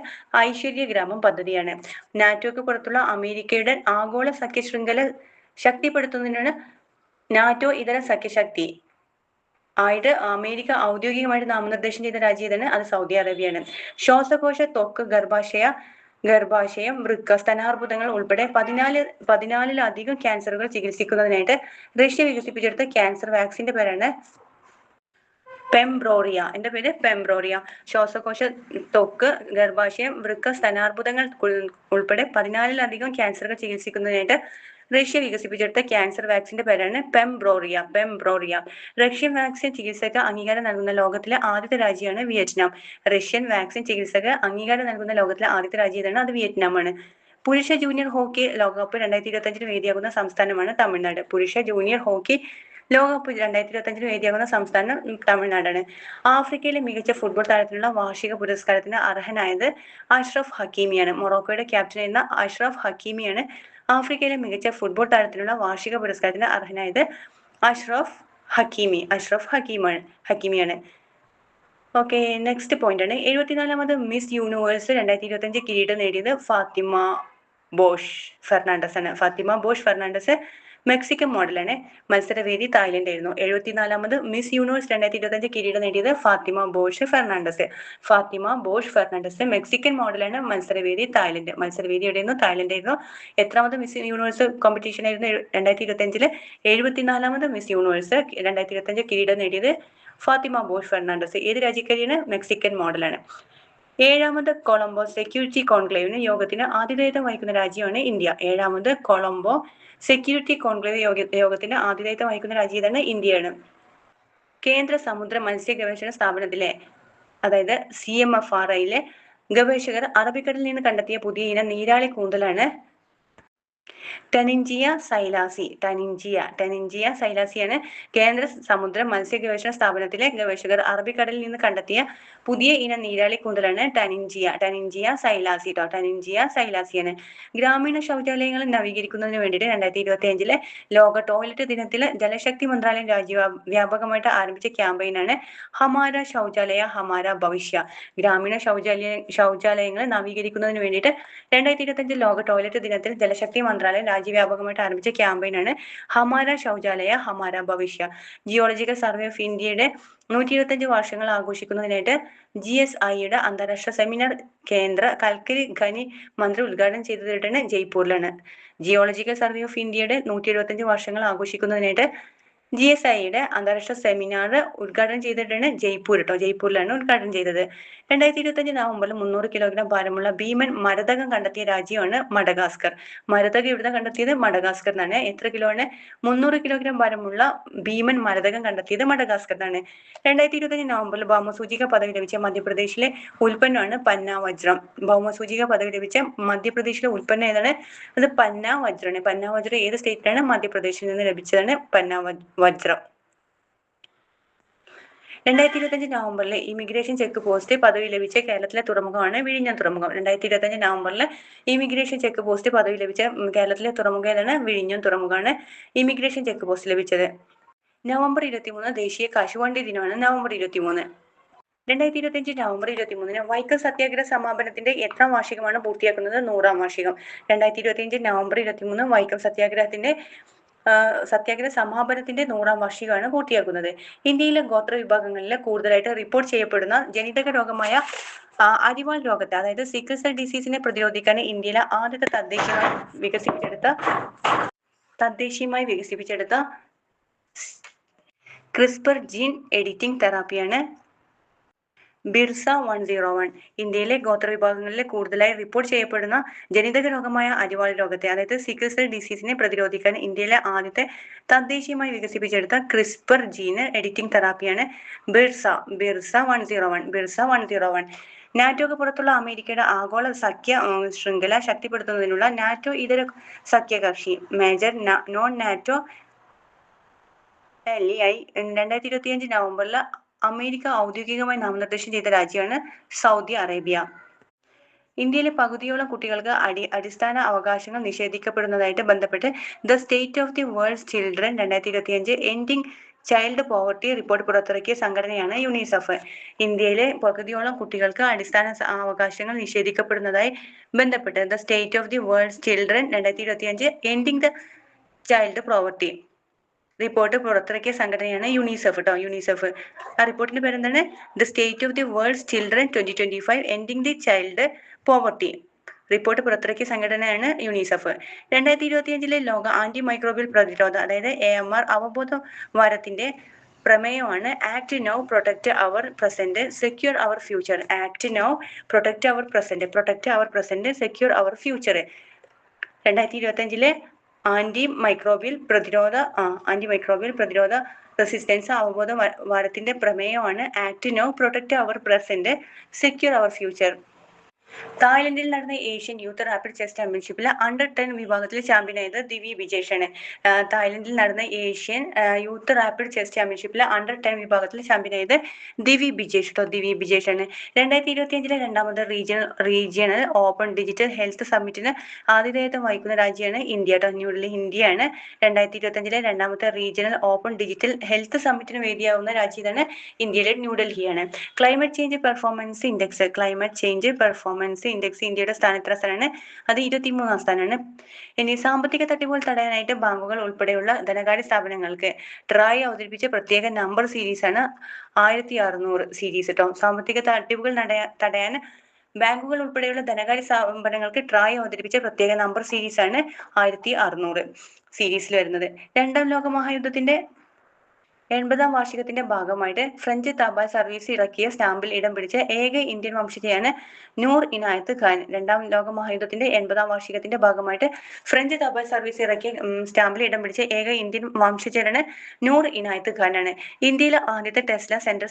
S1: ഐശ്വര്യ ഗ്രാമം പദ്ധതിയാണ്. നാറ്റോയ്ക്ക് പുറത്തുള്ള അമേരിക്കയുടെ ആഗോള സഖ്യ ശൃംഖല ശക്തിപ്പെടുത്തുന്നതിനാണ് നാറ്റോ ഇതര സഖ്യശക്തി ആയിട്ട് അമേരിക്ക ഔദ്യോഗികമായിട്ട് നാമനിർദ്ദേശം ചെയ്ത രാജ്യമാണ് അത് സൗദി അറേബ്യയാണ്. ശ്വാസകോശ, ത്വക്ക്, ഗർഭാശയം, വൃക്ക, സ്തനാർബുദങ്ങൾ ഉൾപ്പെടെ 14 ക്യാൻസറുകൾ ചികിത്സിക്കുന്നതിനായിട്ട് റഷ്യ വികസിപ്പിച്ചെടുത്ത ക്യാൻസർ വാക്സിന്റെ പേരാണ് പെംബ്രോറിയ. എന്റെ പേര് പെംബ്രോറിയ. ശ്വാസകോശ, ത്വക്ക്, ഗർഭാശയം, വൃക്ക, സ്തനാർബുദങ്ങൾ ഉൾപ്പെടെ 14 ക്യാൻസറുകൾ ചികിത്സിക്കുന്നതിനായിട്ട് റഷ്യ വികസിപ്പിച്ചെടുത്ത ക്യാൻസർ വാക്സിന്റെ പേരാണ് പെംബ്രോറിയ. റഷ്യൻ വാക്സിൻ ചികിത്സക്ക് അംഗീകാരം നൽകുന്ന ലോകത്തിലെ ആദ്യത്തെ രാജ്യമാണ് വിയറ്റ്നാം. റഷ്യൻ വാക്സിൻ ചികിത്സക്ക് അംഗീകാരം നൽകുന്ന ലോകത്തിലെ ആദ്യത്തെ രാജ്യം അത് വിയറ്റ്നാമാണ്. പുരുഷ ജൂനിയർ ഹോക്കി ലോകകപ്പ് 2025 വേദിയാകുന്ന സംസ്ഥാനമാണ് തമിഴ്നാട്. പുരുഷ ജൂനിയർ ഹോക്കി ലോകകപ്പ് 2025 വേദിയാകുന്ന സംസ്ഥാനം തമിഴ്നാടാണ്. ആഫ്രിക്കയിലെ മികച്ച ഫുട്ബോൾ താരത്തിനുള്ള വാർഷിക പുരസ്കാരത്തിന് അർഹനായത് അഷ്റഫ് ഹക്കീമിയാണ്. മൊറോക്കോയുടെ ക്യാപ്റ്റനായിരുന്ന അഷ്റഫ് ഹക്കീമിയാണ് ആഫ്രിക്കയിലെ മികച്ച ഫുട്ബോൾ താരത്തിനുള്ള വാർഷിക പുരസ്കാരത്തിന് അർഹനായത് അഷ്റഫ് ഹക്കീമിയാണ്. ഓക്കെ, നെക്സ്റ്റ് പോയിന്റ് ആണ് 74ാമത് മിസ് യൂണിവേഴ്സ് 2025 കിരീടം നേടിയത് ഫാത്തിമ ബോഷ് ഫെർണാണ്ടസ് മെക്സിക്കൻ മോഡലാണ്. മത്സരവേദി തായ്ലൻഡ് ആയിരുന്നു. 74ാമത് മിസ് യൂണിവേഴ്സ് 2025 കിരീടം നേടിയത് ഫാത്തിമ ബോഷ് ഫെർണാണ്ടസ് മെക്സിക്കൻ മോഡലാണ്. മത്സരവേദി എവിടെയായിരുന്നു? തായ്ലൻഡ് ആയിരുന്നു. എത്രാമത് മിസ് യൂണിവേഴ്സ് കോമ്പറ്റീഷൻ ആയിരുന്നു 2025? 74ാമത് മിസ് യൂണിവേഴ്സ് 2025 കിരീടം നേടിയത് ഫാത്തിമ ബോഷ് ഫെർണാണ്ടസ്. ഏത് രാജ്യക്കാരിയാണ്? മെക്സിക്കൻ മോഡലാണ്. 7ാമത് കൊളംബോ സെക്യൂരിറ്റി കോൺക്ലേവിന് യോഗത്തിന് ആതിഥേയത്വം വഹിക്കുന്ന രാജ്യമാണ് ഇന്ത്യ. 7ാമത് കൊളംബോ സെക്യൂരിറ്റി കോൺക്ലേവ് യോഗത്തിന് ആതിഥേയത്വം വഹിക്കുന്ന രാജ്യമാണ് ഇന്ത്യയാണ്. കേന്ദ്ര സമുദ്ര മത്സ്യ ഗവേഷണ സ്ഥാപനത്തിലെ അതായത് CMFRIയിലെ ഗവേഷകർ അറബിക്കടലിൽ നിന്ന് കണ്ടെത്തിയ പുതിയ ഇനം നീരാളി കൂന്തലാണ് ടനിഞ്ചിയ സൈലാസിയാണ്. കേന്ദ്ര സമുദ്ര മത്സ്യ ഗവേഷണ സ്ഥാപനത്തിലെ ഗവേഷകർ അറബിക്കടലിൽ നിന്ന് കണ്ടെത്തിയ പുതിയ ഇനം നീരാളി കൂന്തലാണ് ടനിഞ്ചിയ സൈലാസിയാണ്. ഗ്രാമീണ ശൗചാലയങ്ങൾ നവീകരിക്കുന്നതിന് വേണ്ടിയിട്ട് 2025 ലോക ടോയ്ലറ്റ് ദിനത്തിൽ ജലശക്തി മന്ത്രാലയം രാജ്യവ്യാപകമായിട്ട് ആരംഭിച്ച ക്യാമ്പയിനാണ് ഹമാര ശൗചാലയ ഹമാര ഭവിഷ്യ. ഗ്രാമീണ ശൗചാലയങ്ങൾ നവീകരിക്കുന്നതിന് വേണ്ടിയിട്ട് 2025 ലോക ടോയ്ലറ്റ് ദിനത്തിൽ ജലശക്തി മന്ത്രാലയം രാജ്യവ്യാപകമായിട്ട് ആരംഭിച്ച ക്യാമ്പയിനാണ് Hamara ശൗചാലയ Hamara ഭവിഷ്യ. Geological survey of ഇന്ത്യയുടെ 125 വർഷങ്ങൾ ആഘോഷിക്കുന്നതിനായിട്ട് GSIയുടെ അന്താരാഷ്ട്ര സെമിനാർ കേന്ദ്ര കൽക്കരി ഖനി മന്ത്രി ഉദ്ഘാടനം ചെയ്തതിട്ടാണ് ജയ്പൂരിലാണ്. ജിയോളജിക്കൽ സർവേ ഓഫ് ഇന്ത്യയുടെ 175 വർഷങ്ങൾ ആഘോഷിക്കുന്നതിനായിട്ട് GSIയുടെ അന്താരാഷ്ട്ര സെമിനാർ ഉദ്ഘാടനം ചെയ്തിട്ടാണ് ജയ്പൂരിലാണ് ഉദ്ഘാടനം ചെയ്തത്. 2025 നവംബറിൽ 300 കിലോഗ്രാം ഭാരമുള്ള ഭീമൻ മരതകം കണ്ടെത്തിയ രാജ്യമാണ് മഡഗാസ്കർ. മരതകം എവിടെ കണ്ടെത്തിയത്? മഡഗാസ്കർ എന്നാണ്. എത്ര കിലോ ആണ്? 300 കിലോഗ്രാം ഭാരമുള്ള ഭീമൻ മരതകം കണ്ടെത്തിയത് മഡഗാസ്കർ എന്നാണ്. 2025 നവംബറിൽ ഭൗമസൂചിക പദവി ലഭിച്ച മധ്യപ്രദേശിലെ ഉൽപ്പന്നമാണ് പന്ന വജ്രം. ഭൗമസൂചിക പദവി ലഭിച്ച മധ്യപ്രദേശിലെ ഉൽപ്പന്നം ഏതാണ്? അത് പന്ന വജ്രമാണ്. പന്ന വജ്രം ഏത് സ്റ്റേറ്റിലാണ്? മധ്യപ്രദേശിൽ നിന്ന് ലഭിച്ചതാണ് പന്ന വജ്രം. 2025 നവംബറിൽ ഇമിഗ്രേഷൻ ചെക്ക് പോസ്റ്റ് പദവി ലഭിച്ച കേരളത്തിലെ തുറമുഖമാണ് വിഴിഞ്ഞം തുറമുഖം. 2025 നവംബറിൽ ഇമിഗ്രേഷൻ ചെക്ക് പോസ്റ്റ് പദവി ലഭിച്ച കേരളത്തിലെ തുറമുഖം ഏതാണ്? വിഴിഞ്ഞം തുറമുഖമാണ് ഇമിഗ്രേഷൻ ചെക്ക് പോസ്റ്റ് ലഭിച്ചത്. നവംബർ 23 ദേശീയ കശുവണ്ടി ദിനമാണ്. നവംബർ 23. 2025 നവംബർ 23 വൈക്കം സത്യാഗ്രഹ സമാപനത്തിന്റെ എത്രാം വാർഷികമാണ് പൂർത്തിയാക്കുന്നത്? 100ാം വാർഷികം. 2025 നവംബർ 23 വൈക്കം സത്യാഗ്രഹ സമാപനത്തിന്റെ 100ാം വാർഷികമാണ് പൂർത്തിയാക്കുന്നത്. ഇന്ത്യയിലെ ഗോത്ര വിഭാഗങ്ങളിൽ കൂടുതലായിട്ട് റിപ്പോർട്ട് ചെയ്യപ്പെടുന്ന ജനിതക രോഗമായ അരിവാൾ രോഗത്തെ, അതായത് സിക്കിൾ സെൽ ഡിസീസിനെ പ്രതിരോധിക്കാൻ ഇന്ത്യയിലെ ആദ്യത്തെ തദ്ദേശീയമായി വികസിപ്പിച്ചെടുത്ത ക്രിസ്പർ ജീൻ എഡിറ്റിംഗ് തെറാപ്പിയാണ് ബിർസ 101. ഇന്ത്യയിലെ ഗോത്രവിഭാഗങ്ങളിൽ കൂടുതലായി റിപ്പോർട്ട് ചെയ്യപ്പെടുന്ന ജനിതക രോഗമായ അരിവാൾ രോഗത്തെ, അതായത് സിക്കിൾ സെൽ ഡിസീസിനെ പ്രതിരോധിക്കാൻ ഇന്ത്യയിലെ ആദ്യത്തെ തദ്ദേശീയമായി വികസിപ്പിച്ചെടുത്ത ക്രിസ്പർ ജീൻ എഡിറ്റിംഗ് തെറാപ്പിയാണ് ബിർസ 101. നാറ്റോക്ക് പുറത്തുള്ള അമേരിക്കയുടെ ആഗോള സഖ്യ ശൃംഖല ശക്തിപ്പെടുത്തുന്നതിനുള്ള നാറ്റോ ഇതര സഖ്യകക്ഷി മേജർ നോൺ നാറ്റോ LEI 2025 നവംബറിൽ അമേരിക്ക ഔദ്യോഗികമായി നാമനിർദ്ദേശം ചെയ്ത രാജ്യമാണ് സൗദി അറേബ്യ. ഇന്ത്യയിലെ പകുതിയോളം കുട്ടികൾക്ക് അടിസ്ഥാന അവകാശങ്ങൾ നിഷേധിക്കപ്പെടുന്നതായിട്ട് ബന്ധപ്പെട്ട് the state of the world children 2025 ending child poverty report പുറത്തിറക്കിയ സംഘടനയാണ് യുണിസെഫ്. ഇന്ത്യയിലെ പകുതിയോളം കുട്ടികൾക്ക് അടിസ്ഥാന അവകാശങ്ങൾ നിഷേധിക്കപ്പെടുന്നതായി ബന്ധപ്പെട്ട് the state of the world children 2025 ending the child poverty report പുറത്തിറക്കിയ സംഘടനയാണ് യുണിസെഫ്. ആ റിപ്പോർട്ടിന്റെ പേരെന്താണ്? The state of the world children 2025 ending the child poverty report പുറത്തിറക്കിയ സംഘടനയാണ് യുണിസെഫ്. 2025 ലോക ആന്റി മൈക്രോബിയൽ പ്രതിരോധ, അതായത് AMR അവബോധ വാരത്തിന്റെ പ്രമേയമാണ് act now protect our present secure our future. Act now protect our present secure our future. 2025 antimicrobial പ്രതിരോധ resistance അവബോധ വാരത്തിന്റെ പ്രമേയമാണ് act now protect our present secure our future. തായ്ലൻഡിൽ നടന്ന ഏഷ്യൻ യൂത്ത് റാപ്പിഡ് ചെസ് ചാമ്പ്യൻഷിപ്പിൽ under 10 വിഭാഗത്തിൽ ചാമ്പ്യനായത് ദിവി ബിജേഷാണ്. തായ്ലൻഡിൽ നടന്ന ഏഷ്യൻ യൂത്ത് റാപ്പിഡ് ചെസ് ചാമ്പ്യൻഷിപ്പിൽ അണ്ടർ 10 വിഭാഗത്തിൽ ചാമ്പ്യനായത് ദിവി ബിജേഷാണ്. 2025 രണ്ടാമത് റീജിയണൽ ഓപ്പൺ ഡിജിറ്റൽ ഹെൽത്ത് സമ്മിറ്റിന് ആതിഥേയത്വം വഹിക്കുന്ന രാജ്യമാണ് ന്യൂഡൽഹി ഇന്ത്യയാണ്. 2025 രണ്ടാമത്തെ റീജിയണൽ ഓപ്പൺ ഡിജിറ്റൽ ഹെൽത്ത് സമ്മിറ്റിന് വേദിയാവുന്ന രാജ്യം ഇതാണ്, ഇന്ത്യയിലെ ന്യൂഡൽഹിയാണ്. ക്ലൈമറ്റ് ചേഞ്ച് പെർഫോമൻസ് ഇൻഡെക്സ് ഇന്ത്യയുടെ സ്ഥാനം എത്ര സ്ഥാനമാണ്? അത് 23ാം സ്ഥാനമാണ്. ഇനി സാമ്പത്തിക തട്ടിപ്പുകൾ തടയാനായിട്ട് ബാങ്കുകൾ ഉൾപ്പെടെയുള്ള ധനകാര്യ സ്ഥാപനങ്ങൾക്ക് ട്രായ് അവതരിപ്പിച്ച പ്രത്യേക നമ്പർ സീരീസാണ് 1600 സീരീസ് കേട്ടോ. സാമ്പത്തിക തട്ടിപ്പുകൾ തടയാൻ ബാങ്കുകൾ ഉൾപ്പെടെയുള്ള ധനകാര്യ സ്ഥാപനങ്ങൾക്ക് ട്രായ് അവതരിപ്പിച്ച പ്രത്യേക നമ്പർ സീരീസാണ് 1600 സീരീസിൽ വരുന്നത്. രണ്ടാം ലോക മഹായുദ്ധത്തിന്റെ 80ാം വാർഷികത്തിന്റെ ഭാഗമായിട്ട് ഫ്രഞ്ച് തപാൽ സർവീസ് ഇറക്കിയ സ്റ്റാമ്പിൽ ഇടം പിടിച്ച ഏക ഇന്ത്യൻ വംശജയാണ് നൂർ ഇനായത്ത് ഖാൻ. രണ്ടാം ലോക മഹായുദ്ധത്തിന്റെ 80ാം വാർഷികത്തിന്റെ ഭാഗമായിട്ട് ഫ്രഞ്ച് തപാൽ സർവീസ് ഇറക്കിയ സ്റ്റാമ്പിൽ ഇടം പിടിച്ച ഏക ഇന്ത്യൻ വംശജനാണ് നൂർ ഇനായത്ത് ഖാനാണ്. ഇന്ത്യയിലെ ആദ്യത്തെ ടെസ്ല സെന്റർ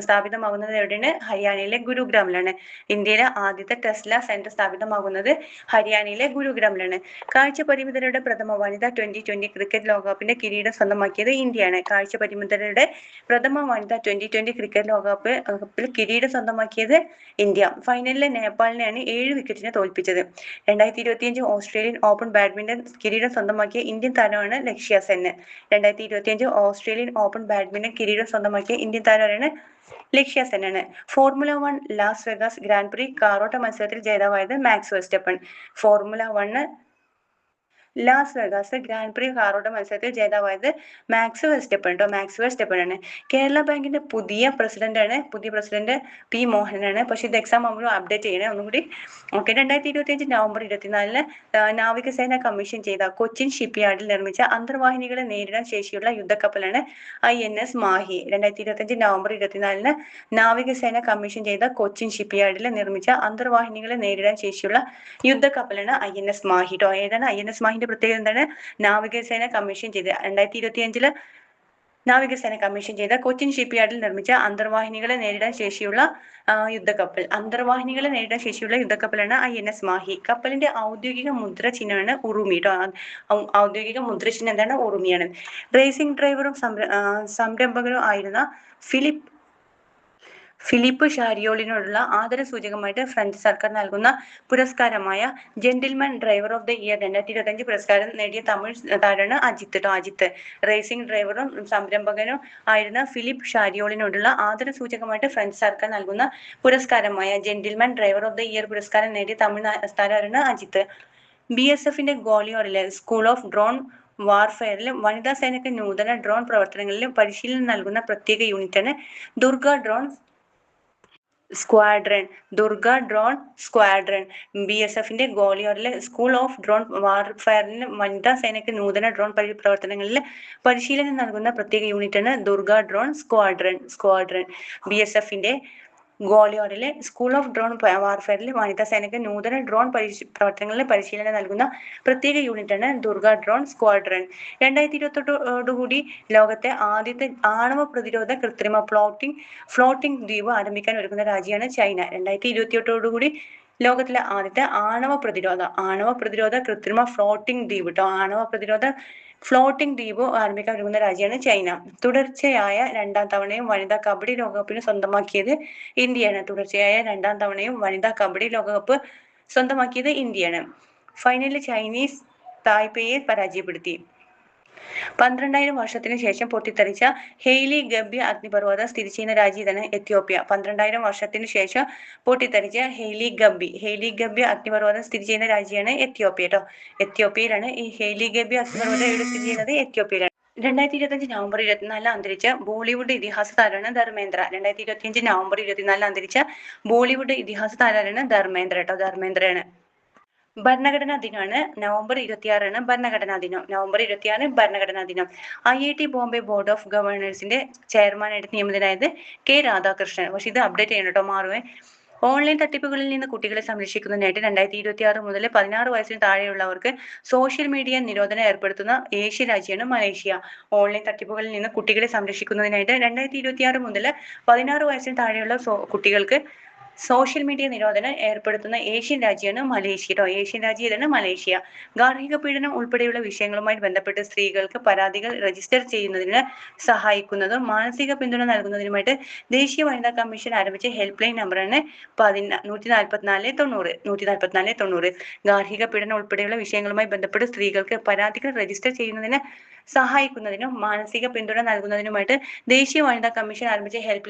S1: സ്ഥാപിതമാകുന്നത് എവിടെയാണ്? ഹരിയാനയിലെ ഗുരുഗ്രാമിലാണ്. ഇന്ത്യയിലെ ആദ്യത്തെ ടെസ്ല സെന്റർ സ്ഥാപിതമാകുന്നത് ഹരിയാനയിലെ ഗുരുഗ്രാമിലാണ്. കാഴ്ച പരിമിതരുടെ പ്രഥമ വനിതാ 2020 ക്രിക്കറ്റ് ലോകകപ്പിന്റെ കിരീടം സ്വന്തമാക്കിയത് ഇന്ത്യയാണ്. പരിമിതരുടെ പ്രഥമ വനിതാ 2020 ക്രിക്കറ്റ് ലോകകപ്പിൽ കിരീടം സ്വന്തമാക്കിയത് ഇന്ത്യ. ഫൈനലിലെ നേപ്പാളിനെയാണ് 7 വിക്കറ്റിന് തോൽപ്പിച്ചത്. 2025 ഓസ്ട്രേലിയൻ ഓപ്പൺ ബാഡ്മിന്റൺ കിരീടം സ്വന്തമാക്കിയ ഇന്ത്യൻ താരമാണ് Lakshya Sen. 2025 Australian open badminton കിരീടം സ്വന്തമാക്കിയ ഇന്ത്യൻ താരമാണ് ലക്ഷ്യ സെന്നാണ്. Formula 1 Las Vegas grand prix കാറോട്ട മത്സരത്തിൽ ജേതാവായത് Max Verstappen. Formula 1 Las Vegas grand prix കാറോട്ട മത്സരത്തിൽ ജേതാവായത് മാക്സ് വെസ്റ്റപ്പൻ കേട്ടോ. മാക്സ് വെസ്റ്റപ്പൻ ആണ്. കേരള ബാങ്കിന്റെ പുതിയ പ്രസിഡന്റ് പി മോഹനാണ്. പക്ഷെ ഇത് എക്സാം ആകുമ്പോൾ അപ്ഡേറ്റ് ചെയ്യണേ ഒന്നുകൂടി. ഓക്കെ. 2025 നവംബർ 24 നാവികസേന കമ്മീഷൻ ചെയ്ത കൊച്ചിൻ ഷിപ്പ്യാർഡിൽ നിർമ്മിച്ച അന്തർവാഹിനികളെ നേരിടാൻ ശേഷിയുള്ള യുദ്ധക്കപ്പലാണ് INS മാഹി. 2025 നവംബർ 24 നാവികസേന കമ്മീഷൻ ചെയ്ത കൊച്ചിൻ ഷിപ്പ്യാർഡിൽ നിർമ്മിച്ച അന്തർവാഹിനികളെ നേരിടാൻ ശേഷിയുള്ള യുദ്ധക്കപ്പലാണ് INS മാഹി ട്ടോ. ഏതാണ് INS മാഹിന്റെ പ്രത്യേകത എന്താണ്? നാവികസേന കമ്മീഷൻ ചെയ്ത് 2025 നാവികസേന കമ്മീഷൻ ചെയ്ത കൊച്ചിൻ ഷിപ്പ്യാർഡിൽ നിർമ്മിച്ച അന്തർവാഹിനികളെ നേരിടാൻ ശേഷിയുള്ള യുദ്ധക്കപ്പലാണ് INS മാഹി. കപ്പലിന്റെ ഔദ്യോഗിക മുദ്ര ചിഹ്നമാണ് ഉറുമി ട്ടോ. ഔദ്യോഗിക മുദ്ര ചിഹ്നം എന്താണ്? ഉറുമിയാണ്. റേസിംഗ് ഡ്രൈവറും സംരംഭകനും ആയിരുന്ന ഫിലിപ്പ് ഷാരിയോളിനോടുള്ള ആദരസൂചകമായിട്ട് ഫ്രഞ്ച് സർക്കാർ നൽകുന്ന പുരസ്കാരമായ gentleman driver of the year 2025 പുരസ്കാരം നേടിയ തമിഴ് താരമാണ് അജിത്ത്. റേസിംഗ് ഡ്രൈവറും സംരംഭകനും ആയിരുന്ന ഫിലിപ്പ് ഷാരിയോളിനോടുള്ള ആദരസൂചകമായിട്ട് ഫ്രഞ്ച് സർക്കാർ നൽകുന്ന പുരസ്കാരമായ gentleman driver of the year പുരസ്കാരം നേടിയ തമിഴ് താരമാണ് അജിത്ത്. BSFന്റെ ഗോളിയോറിലെ സ്കൂൾ ഓഫ് ഡ്രോൺ വാർഫെയറിലും വനിതാ സേനയ്ക്ക് നൂതന ഡ്രോൺ പ്രവർത്തനങ്ങളിലും പരിശീലനം നൽകുന്ന പ്രത്യേക യൂണിറ്റാണ് ദുർഗ ഡ്രോൺ സ്ക്വാഡ്രൺ. BSFന്റെ ഗോളിയോറിലെ സ്കൂൾ ഓഫ് ഡ്രോൺ വാർഫെയറിലും വനിതാ സേനയ്ക്ക് നൂതന ഡ്രോൺ പ്രവർത്തനങ്ങളിൽ പരിശീലനം നൽകുന്ന പ്രത്യേക യൂണിറ്റാണ് ദുർഗ ഡ്രോൺ സ്ക്വാഡ്രൺ. BSFന്റെ ഗോളിയോറിലെ സ്കൂൾ ഓഫ് ഡ്രോൺ വാർഫെയറിൽ വനിതാ സേനയ്ക്ക് നൂതന ഡ്രോൺ പ്രവർത്തനങ്ങളിൽ പരിശീലനം നൽകുന്ന പ്രത്യേക യൂണിറ്റാണ് ദുർഗ ഡ്രോൺ സ്ക്വാഡ്രൺ. 2028 ലോകത്തെ ആദ്യത്തെ ആണവ പ്രതിരോധ കൃത്രിമ ഫ്ലോട്ടിംഗ് ദ്വീപ് ആരംഭിക്കാൻ ഒരുങ്ങുന്ന രാജ്യമാണ് ചൈന. 2028 ലോകത്തിലെ ആദ്യത്തെ ആണവ പ്രതിരോധ കൃത്രിമ ഫ്ലോട്ടിംഗ് ദ്വീപ് ആരംഭിക്കാൻ ഒരുങ്ങുന്ന രാജ്യമാണ് ചൈന. തുടർച്ചയായ രണ്ടാം തവണയും വനിതാ കബഡി ലോകകപ്പിന് സ്വന്തമാക്കിയത് ഇന്ത്യയാണ്. ഫൈനലിൽ ചൈനീസ് തായ്പേയെ പരാജയപ്പെടുത്തി. 12,000 വർഷത്തിനു ശേഷം പൊട്ടിത്തെറിച്ച ഹെയ്ലി ഗബ്യ അഗ്നിപർവ്വതം സ്ഥിതി ചെയ്യുന്ന രാജ്യം ഇതാണ് എത്യോപ്യ. 12,000 വർഷത്തിനു ശേഷം പൊട്ടിത്തെറിച്ച ഹെയ്ലി ഗബ്യ അഗ്നിപർവ്വതം സ്ഥിതി ചെയ്യുന്ന രാജ്യമാണ് എത്യോപ്യ ട്ടോ. എത്യോപ്യയിലാണ് ഈ ഹെയ്ലി ഗബ്യ അഗ്നിപർവ്വതം എവിടെ സ്ഥിതി ചെയ്യുന്നത്? എത്യോപ്യയിലാണ്. 2025 നവംബർ 24 അന്തരിച്ച ബോളിവുഡ് ഇതിഹാസ താരമാണ് ധർമ്മേന്ദ്ര. 2025 നവംബർ 24 അന്തരിച്ച ബോളിവുഡ് ഇതിഹാസ താരമാണ് ധർമ്മേന്ദ്രയാണ്. ഭരണഘടനാ ദിനമാണ് നവംബർ 26 നവംബർ 26 ഭരണഘടനാ ദിനം. IIT ബോംബെ ബോർഡ് ഓഫ് ഗവർണേഴ്സിന്റെ ചെയർമാനായിട്ട് നിയമിതനായത് K രാധാകൃഷ്ണൻ. പക്ഷെ ഇത് അപ്ഡേറ്റ് ചെയ്യണം കേട്ടോ, മാറുവേ. ഓൺലൈൻ തട്ടിപ്പുകളിൽ നിന്ന് കുട്ടികളെ സംരക്ഷിക്കുന്നതിനായിട്ട് 2026 മുതൽ 16 വയസ്സിന് താഴെയുള്ളവർക്ക് സോഷ്യൽ മീഡിയ നിരോധനം ഏർപ്പെടുത്തുന്ന ഏഷ്യൻ രാജ്യമാണ് മലേഷ്യ. ഓൺലൈൻ തട്ടിപ്പുകളിൽ നിന്ന് കുട്ടികളെ സംരക്ഷിക്കുന്നതിനായിട്ട് 2026 മുതൽ 16 വയസ്സിന് താഴെയുള്ള കുട്ടികൾക്ക് സോഷ്യൽ മീഡിയ നിരോധനം ഏർപ്പെടുത്തുന്ന ഏഷ്യൻ രാജ്യമാണ് മലേഷ്യ. ഗാർഹിക പീഡനം ഉൾപ്പെടെയുള്ള വിഷയങ്ങളുമായി ബന്ധപ്പെട്ട് സ്ത്രീകൾക്ക് പരാതികൾ രജിസ്റ്റർ ചെയ്യുന്നതിന് സഹായിക്കുന്നതും മാനസിക പിന്തുണ നൽകുന്നതിനുമായിട്ട് ദേശീയ വനിതാ കമ്മീഷൻ ആരംഭിച്ച ഹെൽപ്പ് ലൈൻ നമ്പറാണ് 14490. ഗാർഹിക പീഡനം ഉൾപ്പെടെയുള്ള വിഷയങ്ങളുമായി ബന്ധപ്പെട്ട് സ്ത്രീകൾക്ക് പരാതികൾ രജിസ്റ്റർ ചെയ്യുന്നതിന് സഹായിക്കുന്നതിനും മാനസിക പിന്തുണ നൽകുന്നതിനുമായിട്ട് ദേശീയ വനിതാ കമ്മീഷൻ ആരംഭിച്ച ഹെൽപ്പ്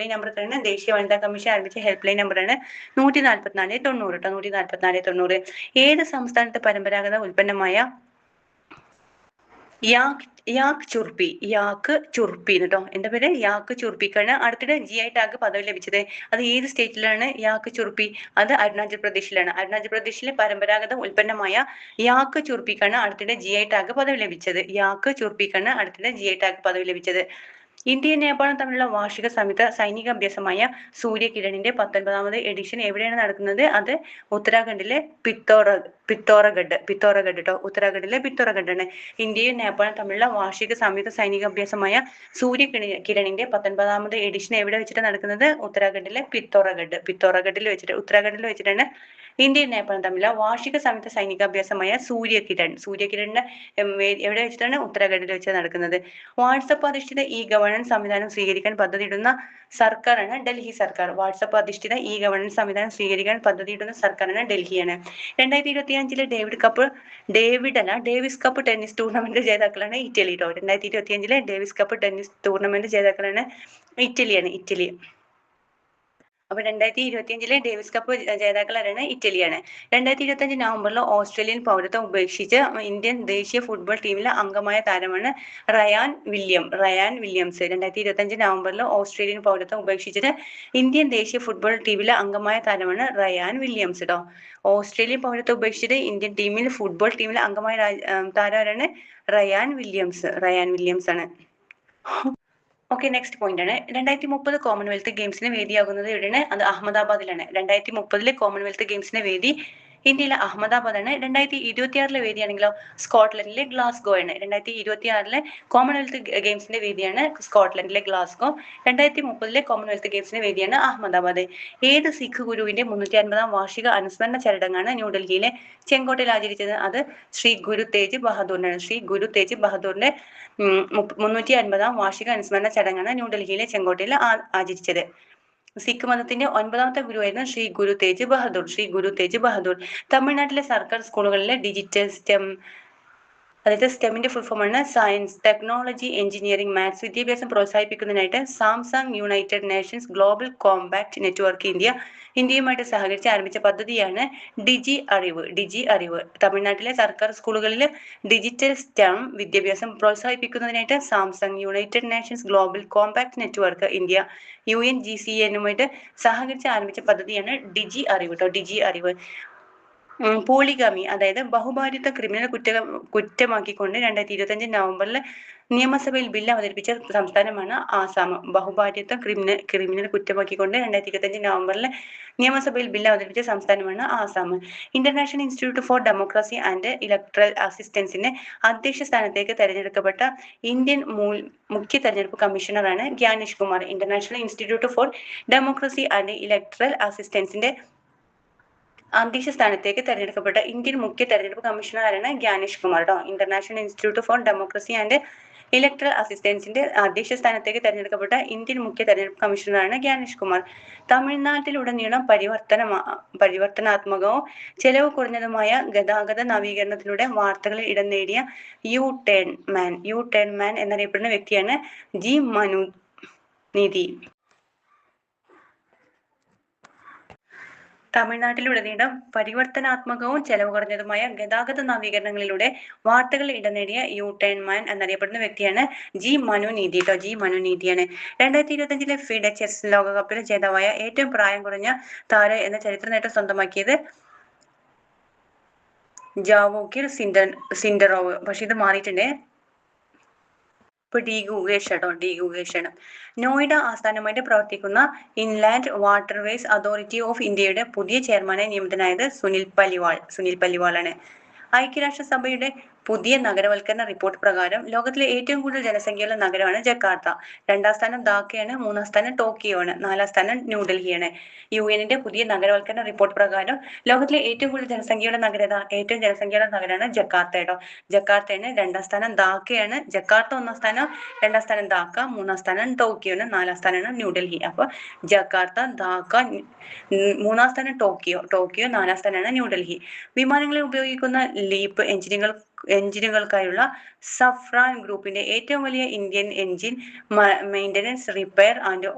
S1: ലൈൻ നമ്പർ തന്നെ 14490. ഏത് സംസ്ഥാനത്തെ പരമ്പരാഗത ഉൽപ്പന്നമായ യാക്ക് ചുർപ്പി കേട്ടോ, എന്താ പേര്? യാക്ക് ചുർപ്പിക്കാണ് അടുത്തിടെ GI ടാഗ് പദവി ലഭിച്ചത്. അത് ഏത് സ്റ്റേറ്റിലാണ് യാക്ക് ചുർപ്പി? അത് അരുണാചൽ പ്രദേശിലാണ്. അരുണാചൽ പ്രദേശിലെ പരമ്പരാഗത ഉൽപ്പന്നമായ യാക്ക് ചുർപ്പിക്കാണ് അടുത്തിടെ GI ടാഗ് പദവി ലഭിച്ചത്. ഇന്ത്യയും നേപ്പാളും തമ്മിലുള്ള വാർഷിക സംയുക്ത സൈനിക അഭ്യാസമായ സൂര്യകിരണിന്റെ 19ാമത് എഡിഷൻ എവിടെയാണ് നടക്കുന്നത്? അത് ഉത്തരാഖണ്ഡിലെ പിത്തോറഗഡ്. ഇന്ത്യയും നേപ്പാളും തമ്മിലുള്ള വാർഷിക സംയുക്ത സൈനിക അഭ്യാസമായ സൂര്യകിരണിന്റെ 19ാമത് എഡിഷൻ എവിടെ വെച്ചിട്ടാണ് നടക്കുന്നത്? ഉത്തരാഖണ്ഡിലെ പിത്തോറഗഡിൽ വെച്ചിട്ടാണ് ഇന്ത്യയും നേപ്പാളും തമ്മിലുള്ള വാർഷിക സംയുക്ത സൈനികാഭ്യാസമായ സൂര്യകിരണിന് എവിടെ വെച്ചിട്ടാണ്? ഉത്തരാഖണ്ഡിൽ വെച്ചാണ് നടക്കുന്നത്. വാട്സപ്പ് അധിഷ്ഠിത ഗവേണൻസ് സംവിധാനം സ്വീകരിക്കാൻ പദ്ധതിയിടുന്ന സർക്കാരാണ് ഡൽഹി സർക്കാർ. ഡൽഹിയാണ്. 2025 ഡേവിസ് കപ്പ് ടെന്നീസ് ടൂർണമെന്റ് ജേതാക്കളാണ് ഇറ്റലി ട്ടോ. 2025 ഡേവിസ് കപ്പ് ടെന്നീസ് ടൂർണമെന്റ് ജേതാക്കളാണ് ഇറ്റലി. അപ്പൊ 2025 ഡേവിസ് കപ്പ് ജേതാക്കളാരാണ്? ഇറ്റലിയാണ്. 2025 നവംബറിൽ ഓസ്ട്രേലിയൻ പൗരത്വം ഉപേക്ഷിച്ച് ഇന്ത്യൻ ദേശീയ ഫുട്ബോൾ ടീമിലെ അംഗമായ താരമാണ് റയാൻ വില്യംസ്. 2025 നവംബറിൽ ഓസ്ട്രേലിയൻ പൗരത്വം ഉപേക്ഷിച്ചിട്ട് ഇന്ത്യൻ ദേശീയ ഫുട്ബോൾ ടീമിലെ അംഗമായ താരമാണ് റയാൻ വില്യംസ് കേട്ടോ. ഓസ്ട്രേലിയൻ പൗരത്വം ഉപേക്ഷിച്ചിട്ട് ഇന്ത്യൻ ടീമിൽ ഫുട്ബോൾ ടീമിലെ അംഗമായ താരമാണ് റയാൻ വില്യംസ് ആണ്. ഓക്കെ, നെക്സ്റ്റ് പോയിന്റ് ആണ്. 2030 കോമൺവെൽത്ത് ഗെയിംസിന് വേദിയാകുന്നത് എവിടെയാണ്? അത് അഹമ്മദാബാദിലാണ്. 2030 കോമൺവെൽത്ത് ഗെയിംസിന് വേദി ഇന്ത്യയിലെ അഹമ്മദാബാദാണ്. 2026 വേദിയാണെങ്കിലോ സ്കോട്ട്ലൻഡിലെ ഗ്ലാസ്ഗോ ആണ്. 2026 കോമൺവെൽത്ത് ഗെയിംസിന്റെ വേദിയാണ് സ്കോട്ട്ലൻഡിലെ ഗ്ലാസ്ഗോ. 2030 കോമൺവെൽത്ത് ഗെയിംസിന്റെ വേദിയാണ് അഹമ്മദാബാദ്. ഏത് സിഖ് ഗുരുവിന്റെ 350-ാം വാർഷിക അനുസ്മരണ ചടങ്ങാണ് ന്യൂഡൽഹിയിലെ ചെങ്കോട്ടയിൽ ആചരിച്ചത്? അത് ശ്രീ ഗുരു തേജ് ബഹദൂറിനാണ്. ശ്രീ ഗുരു തേജ് ബഹദൂറിന്റെ 350-ാം വാർഷിക അനുസ്മരണ ചടങ്ങാണ് ന്യൂഡൽഹിയിലെ ചെങ്കോട്ടയിൽ ആചരിച്ചത്. സിഖ് മതത്തിന്റെ 9ാമത്തെ ഗുരുവായിരുന്നു ശ്രീ ഗുരു തേജ് ബഹദൂർ. തമിഴ്നാട്ടിലെ സർക്കാർ സ്കൂളുകളിലെ ഡിജിറ്റൽ സ്റ്റെം, അതായത് സ്റ്റെമിന്റെ ഫുൾ ഫോമാണ് സയൻസ്, ടെക്നോളജി, എഞ്ചിനീയറിംഗ്, മാത്സ് വിദ്യാഭ്യാസം പ്രോത്സാഹിപ്പിക്കുന്നതിനായിട്ട് Samsung united nations global compact network ഇന്ത്യയുമായിട്ട് സഹകരിച്ച് ആരംഭിച്ച പദ്ധതിയാണ് ഡിജി അറിവ്. തമിഴ്നാട്ടിലെ സർക്കാർ സ്കൂളുകളിൽ ഡിജിറ്റൽ സ്റ്റെം വിദ്യാഭ്യാസം പ്രോത്സാഹിപ്പിക്കുന്നതിനായിട്ട് Samsung united nations global compact network UNGCN-ഉമായിട്ട് സഹകരിച്ച് ആരംഭിച്ച പദ്ധതിയാണ് ഡിജി അറിവ്. പോളിഗാമി, അതായത് ബഹുഭാര്യത്വം ക്രിമിനൽ കുറ്റമാക്കിക്കൊണ്ട് 2025 നവംബറിൽ നിയമസഭയിൽ ബില്ല് അവതരിപ്പിച്ച സംസ്ഥാനമാണ് ആസാം. ബഹുഭാര്യത്വം ക്രിമിനൽ കുറ്റമാക്കിക്കൊണ്ട് 2025 നവംബറിൽ നിയമസഭയിൽ ബില്ല് അവതരിപ്പിച്ച സംസ്ഥാനമാണ് Assam. International institute for democracy and electoral അസിസ്റ്റൻസിന്റെ അധ്യക്ഷ സ്ഥാനത്തേക്ക് തെരഞ്ഞെടുക്കപ്പെട്ട ഇന്ത്യൻ മുഖ്യ തെരഞ്ഞെടുപ്പ് കമ്മീഷണറാണ് Gyanesh Kumar. International institute for democracy and electoral അസിസ്റ്റൻസിന്റെ അധ്യക്ഷ സ്ഥാനത്തേക്ക് തെരഞ്ഞെടുക്കപ്പെട്ട ഇന്ത്യൻ മുഖ്യ തെരഞ്ഞെടുപ്പ് കമ്മീഷണറാണ് ഗ്യാനേഷ് കുമാർ കേട്ടോ. International institute for democracy and electoral അസിസ്റ്റൻസിന്റെ അധ്യക്ഷ സ്ഥാനത്തേക്ക് തെരഞ്ഞെടുക്കപ്പെട്ട ഇന്ത്യൻ മുഖ്യ തെരഞ്ഞെടുപ്പ് കമ്മീഷണറാണ് ഗ്യാനേഷ് കുമാർ. തമിഴ്നാട്ടിലുടനീളം പരിവർത്തനാത്മകവും ചെലവ് കുറഞ്ഞതുമായ ഗതാഗത നവീകരണത്തിലൂടെ വാർത്തകളിൽ ഇടം നേടിയ യു ടേൺ മാൻ എന്നറിയപ്പെടുന്ന വ്യക്തിയാണ് ജി മനുനീതി. തമിഴ്നാട്ടിലുടനീളം പരിവർത്തനാത്മകവും ചെലവ് കുറഞ്ഞതുമായ ഗതാഗത നവീകരണങ്ങളിലൂടെ വാർത്തകളിൽ ഇടം നേടിയ യു ടേൺ മാൻ എന്നറിയപ്പെടുന്ന വ്യക്തിയാണ് ജി മനുനീതിയാണ്. 2025 ഫിഡെ ചെസ് ലോകകപ്പിൽ ജേതാവായ ഏറ്റവും പ്രായം കുറഞ്ഞ താരം എന്ന ചരിത്ര നേട്ടം സ്വന്തമാക്കിയത് ജാവോകിർ സിൻഡറോവ്. പക്ഷെ ഇത് മാറിയിട്ടുണ്ട്. ഡി ഗുഗേഷ് ആണ്. നോയിഡ ആസ്ഥാനമായിട്ട് പ്രവർത്തിക്കുന്ന ഇൻലാൻഡ് വാട്ടർവേസ് അതോറിറ്റി ഓഫ് ഇന്ത്യയുടെ പുതിയ ചെയർമാനായി നിയമിതനായത് സുനിൽ പലിവാൾ ആണ്. ഐക്യരാഷ്ട്രസഭയുടെ പുതിയ നഗരവൽക്കരണ റിപ്പോർട്ട് പ്രകാരം ലോകത്തിലെ ഏറ്റവും കൂടുതൽ ജനസംഖ്യയുള്ള നഗരമാണ് ജക്കാർത്ത. 2ാം സ്ഥാനം ധാക്കയാണ്. 3ാം സ്ഥാനം ടോക്കിയോ ആണ്. 4ാം സ്ഥാനം ന്യൂഡൽഹിയാണ്. UN-ന്റെ പുതിയ നഗരവൽക്കരണ റിപ്പോർട്ട് പ്രകാരം ലോകത്തിലെ ഏറ്റവും കൂടുതൽ ജനസംഖ്യയുള്ള നഗരമാണ് ജക്കാർത്ത കേട്ടോ. ജക്കാർത്തയാണ്. 2ാം സ്ഥാനം ധാക്കയാണ്. ജക്കാർത്ത 1ാം സ്ഥാനം, 2ാം സ്ഥാനം ധാക്ക, 3ാം സ്ഥാനം ടോക്കിയോ ആണ്, 4ാം സ്ഥാനമാണ് ന്യൂഡൽഹി. അപ്പൊ ജക്കാർത്ത, ധാക്ക, 3ാം സ്ഥാനം ടോക്കിയോ, 4ാം സ്ഥാനമാണ് ന്യൂഡൽഹി. വിമാനങ്ങളിൽ ഉപയോഗിക്കുന്ന ലീപ്പ് എഞ്ചിനുകൾക്കായുള്ള സഫ്രാൻ ഗ്രൂപ്പിന്റെ ഏറ്റവും വലിയ Indian engine maintenance, repair and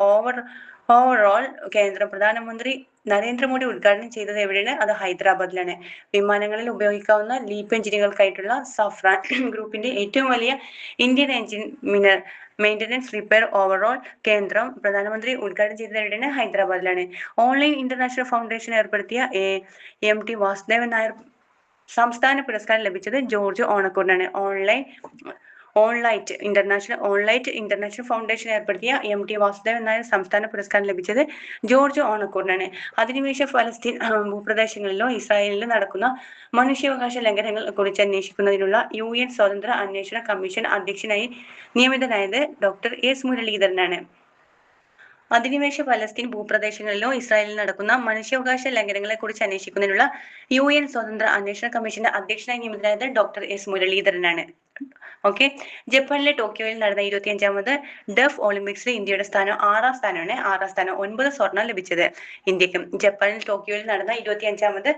S1: overall കേന്ദ്രം പ്രധാനമന്ത്രി നരേന്ദ്രമോദി ഉദ്ഘാടനം ചെയ്തത് എവിടെയാണ്? അത് ഹൈദരാബാദിലാണ്. വിമാനങ്ങളിൽ ഉപയോഗിക്കാവുന്ന ലീപ്പ് എഞ്ചിനുകൾക്കായിട്ടുള്ള സഫ്രാൻ ഗ്രൂപ്പിന്റെ ഏറ്റവും വലിയ Indian engine maintenance, repair, overall കേന്ദ്രം പ്രധാനമന്ത്രി ഉദ്ഘാടനം ചെയ്തത് എവിടെയാണ്? ഹൈദരാബാദിലാണ്. ഓൺലൈൻ ഇന്റർനാഷണൽ ഫൗണ്ടേഷൻ ഏർപ്പെടുത്തിയ AMT വാസുദേവൻ നായർ സംസ്ഥാന പുരസ്കാരം ലഭിച്ചത് ജോർജ് ഓണക്കൂറിനാണ്. ഓൺലൈറ്റ് ഇന്റർനാഷണൽ ഫൗണ്ടേഷൻ ഏർപ്പെടുത്തിയ MT വാസുദേവൻ നായർ സംസ്ഥാന പുരസ്കാരം ലഭിച്ചത് ജോർജ് ഓണക്കൂറിനാണ്. അധിനിവേശ ഫലസ്തീൻ ഭൂപ്രദേശങ്ങളിലോ ഇസ്രായേലിലോ നടക്കുന്ന മനുഷ്യാവകാശ ലംഘനങ്ങളെ കുറിച്ച് അന്വേഷിക്കുന്നതിനുള്ള UN സ്വതന്ത്ര അന്വേഷണ കമ്മീഷൻ അധ്യക്ഷനായി നിയമിതനായത് ഡോക്ടർ എസ് മുരളീധരനാണ്. അധിനിവേശ ഫലസ്തീൻ ഭൂപ്രദേശങ്ങളിലോ ഇസ്രായേലിൽ നടക്കുന്ന മനുഷ്യാവകാശ ലംഘനങ്ങളെ കുറിച്ച് അന്വേഷിക്കുന്നതിനുള്ള UN സ്വതന്ത്ര അന്വേഷണ കമ്മീഷന്റെ അധ്യക്ഷനായി നിയമിതനായത് ഡോക്ടർ എസ് മുരളീധരനാണ്. ഓക്കെ. ജപ്പാനിലെ ടോക്കിയോയിൽ നടന്ന 25ാമത് ഡഫ് ഒളിമ്പിക്സിൽ ഇന്ത്യയുടെ സ്ഥാനം 6ാം സ്ഥാനമാണ്. 6ാം സ്ഥാനം. 9 സ്വർണം ലഭിച്ചത് ഇന്ത്യക്കും. ജപ്പാനിൽ ടോക്കിയോയിൽ നടന്ന 25ാമത്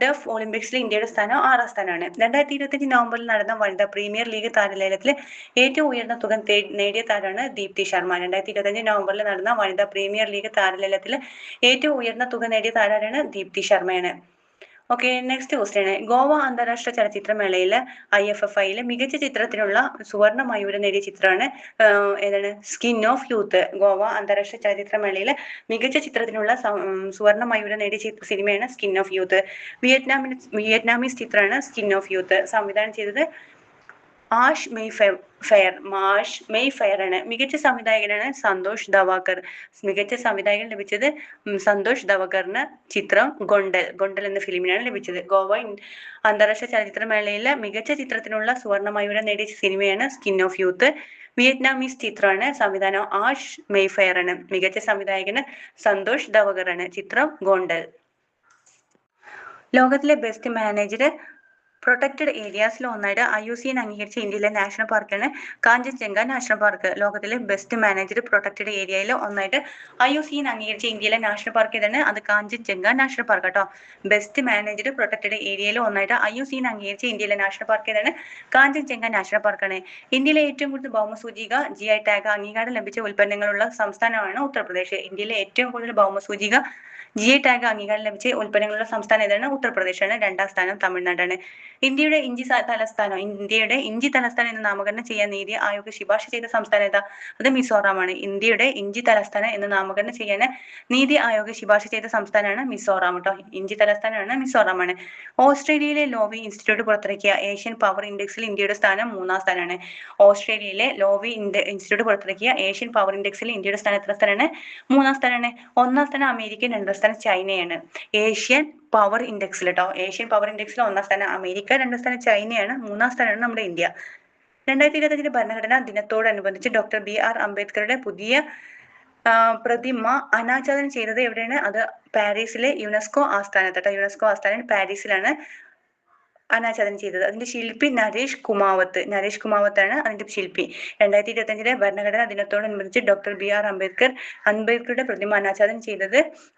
S1: ഡഫ് ഒളിമ്പിക്സിൽ ഇന്ത്യയുടെ സ്ഥാനം 6ാം സ്ഥാനമാണ്. 2025 നവംബറിൽ നടന്ന വനിതാ പ്രീമിയർ ലീഗ് താരലേലത്തിൽ ഏറ്റവും ഉയർന്ന തുക നേടിയ താരമാണ് ദീപ്തി ശർമ്മ. 2025 നവംബറിൽ നടന്ന വനിതാ പ്രീമിയർ ലീഗ് താരലേലത്തിൽ ഏറ്റവും ഉയർന്ന തുക നേടിയ താരമാണ് ദീപ്തി ശർമ്മയാണ്. ഓക്കെ. Next question. ഗോവ അന്താരാഷ്ട്ര ചലച്ചിത്രമേളയിൽ IFFI മികച്ച ചിത്രത്തിനുള്ള സുവർണ മയൂരം നേടിയ ചിത്രമാണ് ഏതാണ്? Skin of youth. ഗോവ അന്താരാഷ്ട്ര ചലച്ചിത്രമേളയിൽ മികച്ച ചിത്രത്തിനുള്ള സുവർണ മയൂരം നേടിയ സിനിമയാണ് സ്കിൻ ഓഫ് യൂത്ത്. വിയറ്റ്നാമീസ് ചിത്രമാണ് സ്കിൻ ഓഫ് യൂത്ത്. സംവിധാനം ചെയ്തത് ആഷ് മെയ് ഫെയർ ആണ്. മികച്ച സംവിധായകനാണ് സന്തോഷ് ധവാക്കർ. മികച്ച സംവിധായകൻ ലഭിച്ചത് സന്തോഷ് ധവാക്കറിന് ചിത്രം ഗൊണ്ടൽ എന്ന ഫിലിമിനാണ് ലഭിച്ചത്. ഗോവ അന്താരാഷ്ട്ര ചലച്ചിത്രമേളയിലെ മികച്ച ചിത്രത്തിനുള്ള സുവർണ മയൂരം നേടിയ സിനിമയാണ് സ്കിൻ ഓഫ് യൂത്ത്. വിയറ്റ്നാമീസ് ചിത്രമാണ്. സംവിധാനം ആഷ് മെയ് ഫെയർ ആണ്. മികച്ച സംവിധായകന് സന്തോഷ് ധവാക്കർ ആണ്. ചിത്രം ഗോണ്ടൽ. ലോകത്തിലെ ബെസ്റ്റ് മാനേജ്ഡ് പ്രൊട്ടക്റ്റഡ് ഏരിയാസിൽ ഒന്നായിട്ട് IUCN അംഗീകരിച്ച ഇന്ത്യയിലെ നാഷണൽ പാർക്കാണ് കാഞ്ചൻജംഗ നാഷണൽ പാർക്ക്. ലോകത്തിലെ ബെസ്റ്റ് മാനേജ്ഡ് പ്രൊട്ടക്റ്റഡ് ഏരിയയിൽ ഒന്നായിട്ട് IUCN അംഗീകരിച്ച ഇന്ത്യയിലെ നാഷണൽ പാർക്ക് ഏതാണ്? അത് കാഞ്ചൻജംഗ നാഷണൽ പാർക്ക് കേട്ടോ. ബെസ്റ്റ് മാനേജ്ഡ് പ്രൊട്ടക്റ്റഡ് ഏരിയയിൽ ഒന്നായിട്ട് IUCN അംഗീകരിച്ച ഇന്ത്യയിലെ നാഷണൽ പാർക്ക് ഏതാണ്? കാഞ്ചൻജംഗ നാഷണൽ പാർക്കാണ്. ഇന്ത്യയിലെ ഏറ്റവും കൂടുതൽ ഭൗമസൂചിക GI ടാഗ് അംഗീകാരം ലഭിച്ച ഉൽപ്പന്നങ്ങളുള്ള സംസ്ഥാനമാണ് ഉത്തർപ്രദേശ്. ഇന്ത്യയിലെ ഏറ്റവും കൂടുതൽ ഭൗമസൂചിക GI ടാഗ് അംഗീകാരം ലഭിച്ച ഉൽപ്പന്നങ്ങളുള്ള സംസ്ഥാനം ഏതാണ്? ഉത്തർപ്രദേശാണ്. 2ാം സ്ഥാനം തമിഴ്നാടാണ്. ഇന്ത്യയുടെ ഇഞ്ചി തലസ്ഥാനം എന്ന് നാമകരണം ചെയ്യാൻ നീതി ആയോഗ് ശുപാർശ ചെയ്ത സംസ്ഥാനം ഏതാ? അത് മിസോറാമാണ്. ഇന്ത്യയുടെ ഇഞ്ചി തലസ്ഥാനം എന്ന് നാമകരണം ചെയ്യാൻ നീതി ആയോഗ് ശുപാർശ ചെയ്ത സംസ്ഥാനമാണ് മിസോറാം കേട്ടോ. ഇഞ്ചി തലസ്ഥാനമാണ് മിസോറാമാണ്. ഓസ്ട്രേലിയയിലെ ലോവി ഇൻസ്റ്റിറ്റ്യൂട്ട് പുറത്തിറക്കിയ ഏഷ്യൻ പവർ ഇൻഡെക്സിൽ ഇന്ത്യയുടെ സ്ഥാനം 3ാം സ്ഥാനമാണ്. ഓസ്ട്രേലിയയിലെ ലോവി ഇൻസ്റ്റിറ്റ്യൂട്ട് പുറത്തിറക്കിയ ഏഷ്യൻ പവർ ഇൻഡെക്സിൽ ഇന്ത്യയുടെ സ്ഥാനം എത്ര സ്ഥാനമാണ്? 3ാം സ്ഥാനമാണ്. 1ാം സ്ഥാനം അമേരിക്ക, 2ാം സ്ഥാനം ചൈനയാണ്. ഏഷ്യൻ പവർ ഇൻഡെക്സിൽ കേട്ടോ. ഏഷ്യൻ പവർ ഇൻഡെക്സിൽ 1ാം സ്ഥാനം അമേരിക്ക, 2ാം സ്ഥാനം ചൈനയാണ്, 3ാം സ്ഥാനമാണ് നമ്മുടെ ഇന്ത്യ. 2025 ഭരണഘടനാ ദിനത്തോടനുബന്ധിച്ച് ഡോക്ടർ BR അംബേദ്കറുടെ പുതിയ പ്രതിമ അനാച്ഛാദനം ചെയ്തത് എവിടെയാണ്? അത് പാരീസിലെ യുനെസ്കോ ആസ്ഥാനത്ത് കേട്ടോ. യുനെസ്കോ ആസ്ഥാനം പാരീസിലാണ് അനാച്ഛാദനം ചെയ്തത്. അതിന്റെ ശില്പി നരേഷ് കുമാവത്താണ് അതിന്റെ ശില്പി. 2025 ഭരണഘടനാ ദിനത്തോടനുബന്ധിച്ച് ഡോക്ടർ BR അംബേദ്കറുടെ പ്രതിമ അനാച്ഛാദനം ചെയ്തത്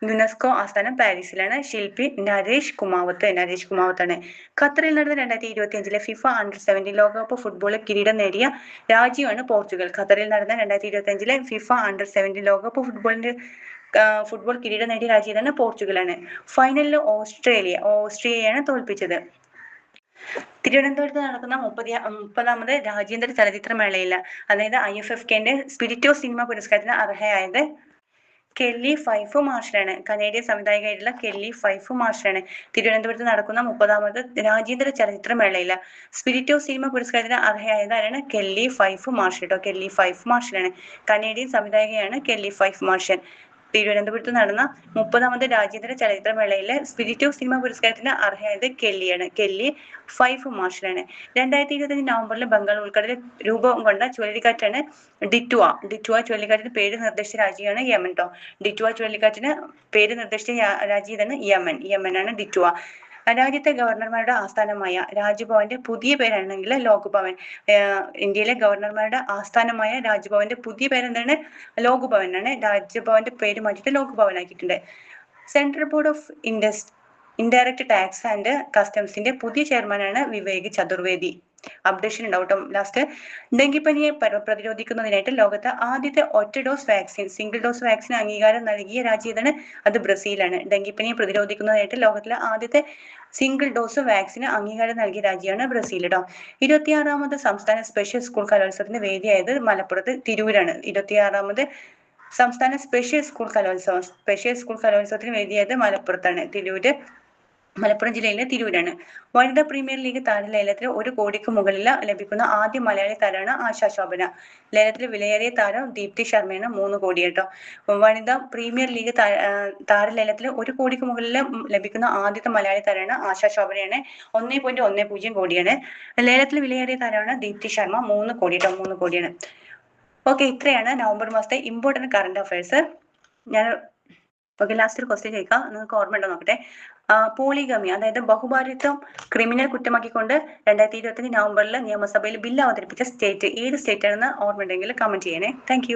S1: യുനെസ്കോ ആസ്ഥാനം പാരീസിലാണ്. ശില്പി നരേഷ് കുമാവത്താണ്. ഖത്തറിൽ നടന്ന 2025 ഫിഫ അണ്ടർ-17 ലോകകപ്പ് ഫുട്ബോൾ കിരീടം നേടിയ രാജ്യമാണ് പോർച്ചുഗൽ. ഖത്തറിൽ നടന്ന 2025 ഫിഫ അണ്ടർ-17 ലോകകപ്പ് ഫുട്ബോൾ കിരീടം നേടിയ രാജ്യമാണ് പോർച്ചുഗലാണ്. ഫൈനലിൽ ഓസ്ട്രേലിയയാണ് തോൽപ്പിച്ചത്. തിരുവനന്തപുരത്ത് നടക്കുന്ന 30ാമത് രാജ്യാന്തര ചലച്ചിത്രമേളയിൽ അതായത് IFFKന്റെ സ്പിരിറ്റ് ഓഫ് സിനിമ പുരസ്കാരത്തിന് അർഹയായത് കെല്ലി ഫൈഫ് മാർഷലാണ്. കനേഡിയൻ സംവിധായകയായിട്ടുള്ള കെല്ലി ഫൈഫ് മാർഷലാണ്. തിരുവനന്തപുരത്ത് നടക്കുന്ന 30ാമത് രാജ്യാന്തര ചലച്ചിത്രമേളയിൽ സ്പിരിറ്റ് ഓഫ് സിനിമ പുരസ്കാരത്തിന് അർഹയായത് ആരാണ്? കെല്ലി ഫൈഫ് മാർഷൽ കേട്ടോ. കെല്ലി ഫൈഫ് മാർഷലാണ്. കനേഡിയൻ സംവിധായകയാണ് കെല്ലി ഫൈഫ് മാർഷൽ. തിരുവനന്തപുരത്ത് നടന്ന 30ാമത് രാജ്യാന്തര ചലച്ചിത്രമേളയിലെ സ്പിരിറ്റ് ഓഫ് സിനിമ പുരസ്കാരത്തിന് അർഹയായത് കെല്ലി ഫൈഫ് മാർഷലാണ്. 2025 നവംബറിൽ ബംഗാൾ ഉൾക്കടലിൽ രൂപം കൊണ്ട ചുഴലിക്കാറ്റാണ് ഡിറ്റുവ. ചുഴലിക്കാറ്റിന് പേര് നിർദ്ദേശിച്ച രാജ്യമാണ് യമൻ ട്ടോ. ഡിറ്റുവ ചുഴലിക്കാറ്റിന് പേര് നിർദ്ദേശിച്ച രാജ്യമാണ് യമനാണ് ഡിറ്റുവ. രാജ്യത്തെ ഗവർണർമാരുടെ ആസ്ഥാനമായ രാജ്ഭവന്റെ പുതിയ പേരാണെങ്കിൽ ലോക്ഭവൻ. ഇന്ത്യയിലെ ഗവർണർമാരുടെ ആസ്ഥാനമായ രാജ്ഭവന്റെ പുതിയ പേരെന്താണ്? ലോക്ഭവനാണ്. രാജ്ഭവന്റെ പേര് മാറ്റിയിട്ട് ലോക്ഭവൻ ആക്കിയിട്ടുണ്ട്. Central board of indirect tax and കസ്റ്റംസിന്റെ പുതിയ ചെയർമാനാണ് വിവേക് ചതുർവേദി. അപ്ഡേഷൻ ഉണ്ടാവും ലാസ്റ്റ്. ഡെങ്കിപ്പനിയെ പ്രതിരോധിക്കുന്നതിനായിട്ട് ലോകത്തെ ആദ്യത്തെ ഒറ്റ dose vaccine single dose vaccine അംഗീകാരം നൽകിയ രാജ്യം ഏതാണ്? അത് ബ്രസീലാണ്. ഡെങ്കിപ്പനിയെ പ്രതിരോധിക്കുന്നതിനായിട്ട് ലോകത്തിലെ ആദ്യത്തെ സിംഗിൾ ഡോസ് വാക്സിന് അംഗീകാരം നൽകിയ രാജ്യമാണ് ബ്രസീൽ കേട്ടോ. 26ാമത് സംസ്ഥാന സ്പെഷ്യൽ സ്കൂൾ കലോത്സവത്തിന് വേദിയായത് മലപ്പുറത്ത് തിരൂരാണ്. 26ാമത് സംസ്ഥാന സ്പെഷ്യൽ സ്കൂൾ കലോത്സവത്തിന് വേദിയായത് മലപ്പുറത്താണ്. മലപ്പുറം ജില്ലയിലെ തിരൂരാണ്. വനിതാ പ്രീമിയർ ലീഗ് താരലേലത്തിൽ 1 കോടിക്ക് മുകളിൽ ലഭിക്കുന്ന ആദ്യ മലയാളി താരമാണ് ആശാ ശോഭന. ലേലത്തിൽ വിലയേറിയ താരം ദീപ്തി ശർമ്മയാണ്. 3 കോടി കേട്ടോ. വനിതാ പ്രീമിയർ ലീഗ് താരലേലത്തിൽ 1 കോടിക്ക് മുകളിൽ ലഭിക്കുന്ന ആദ്യത്തെ മലയാളി താരമാണ് ആശാ ശോഭനയാണ്. 1.10 കോടിയാണ്. ലേലത്തിൽ വിലയേറിയ താരമാണ് ദീപ്തി ശർമ്മ. 3 കോടി കേട്ടോ. 3 കോടിയാണ്. ഓക്കെ, ഇത്രയാണ് നവംബർ മാസത്തെ ഇമ്പോർട്ടൻറ്റ് കറണ്ട് അഫയേഴ്സ്. ലാസ്റ്റ് ഒരു ക്വസ്റ്റ്യൻ ചോദിക്കാം, നിങ്ങൾക്ക് ഓർമ്മ ഉണ്ടോ നോക്കട്ടെ. പോളിഗമി അതായത് ബഹുഭാര്യത്വം ക്രിമിനൽ കുറ്റമാക്കിക്കൊണ്ട് 2025 നവംബറിൽ നിയമസഭയിൽ ബില്ല് അവതരിപ്പിച്ച സ്റ്റേറ്റ് ഏത് സ്റ്റേറ്റ് ആണെന്ന് ഓർമ്മയുണ്ടെങ്കിൽ കമന്റ് ചെയ്യണേ. താങ്ക്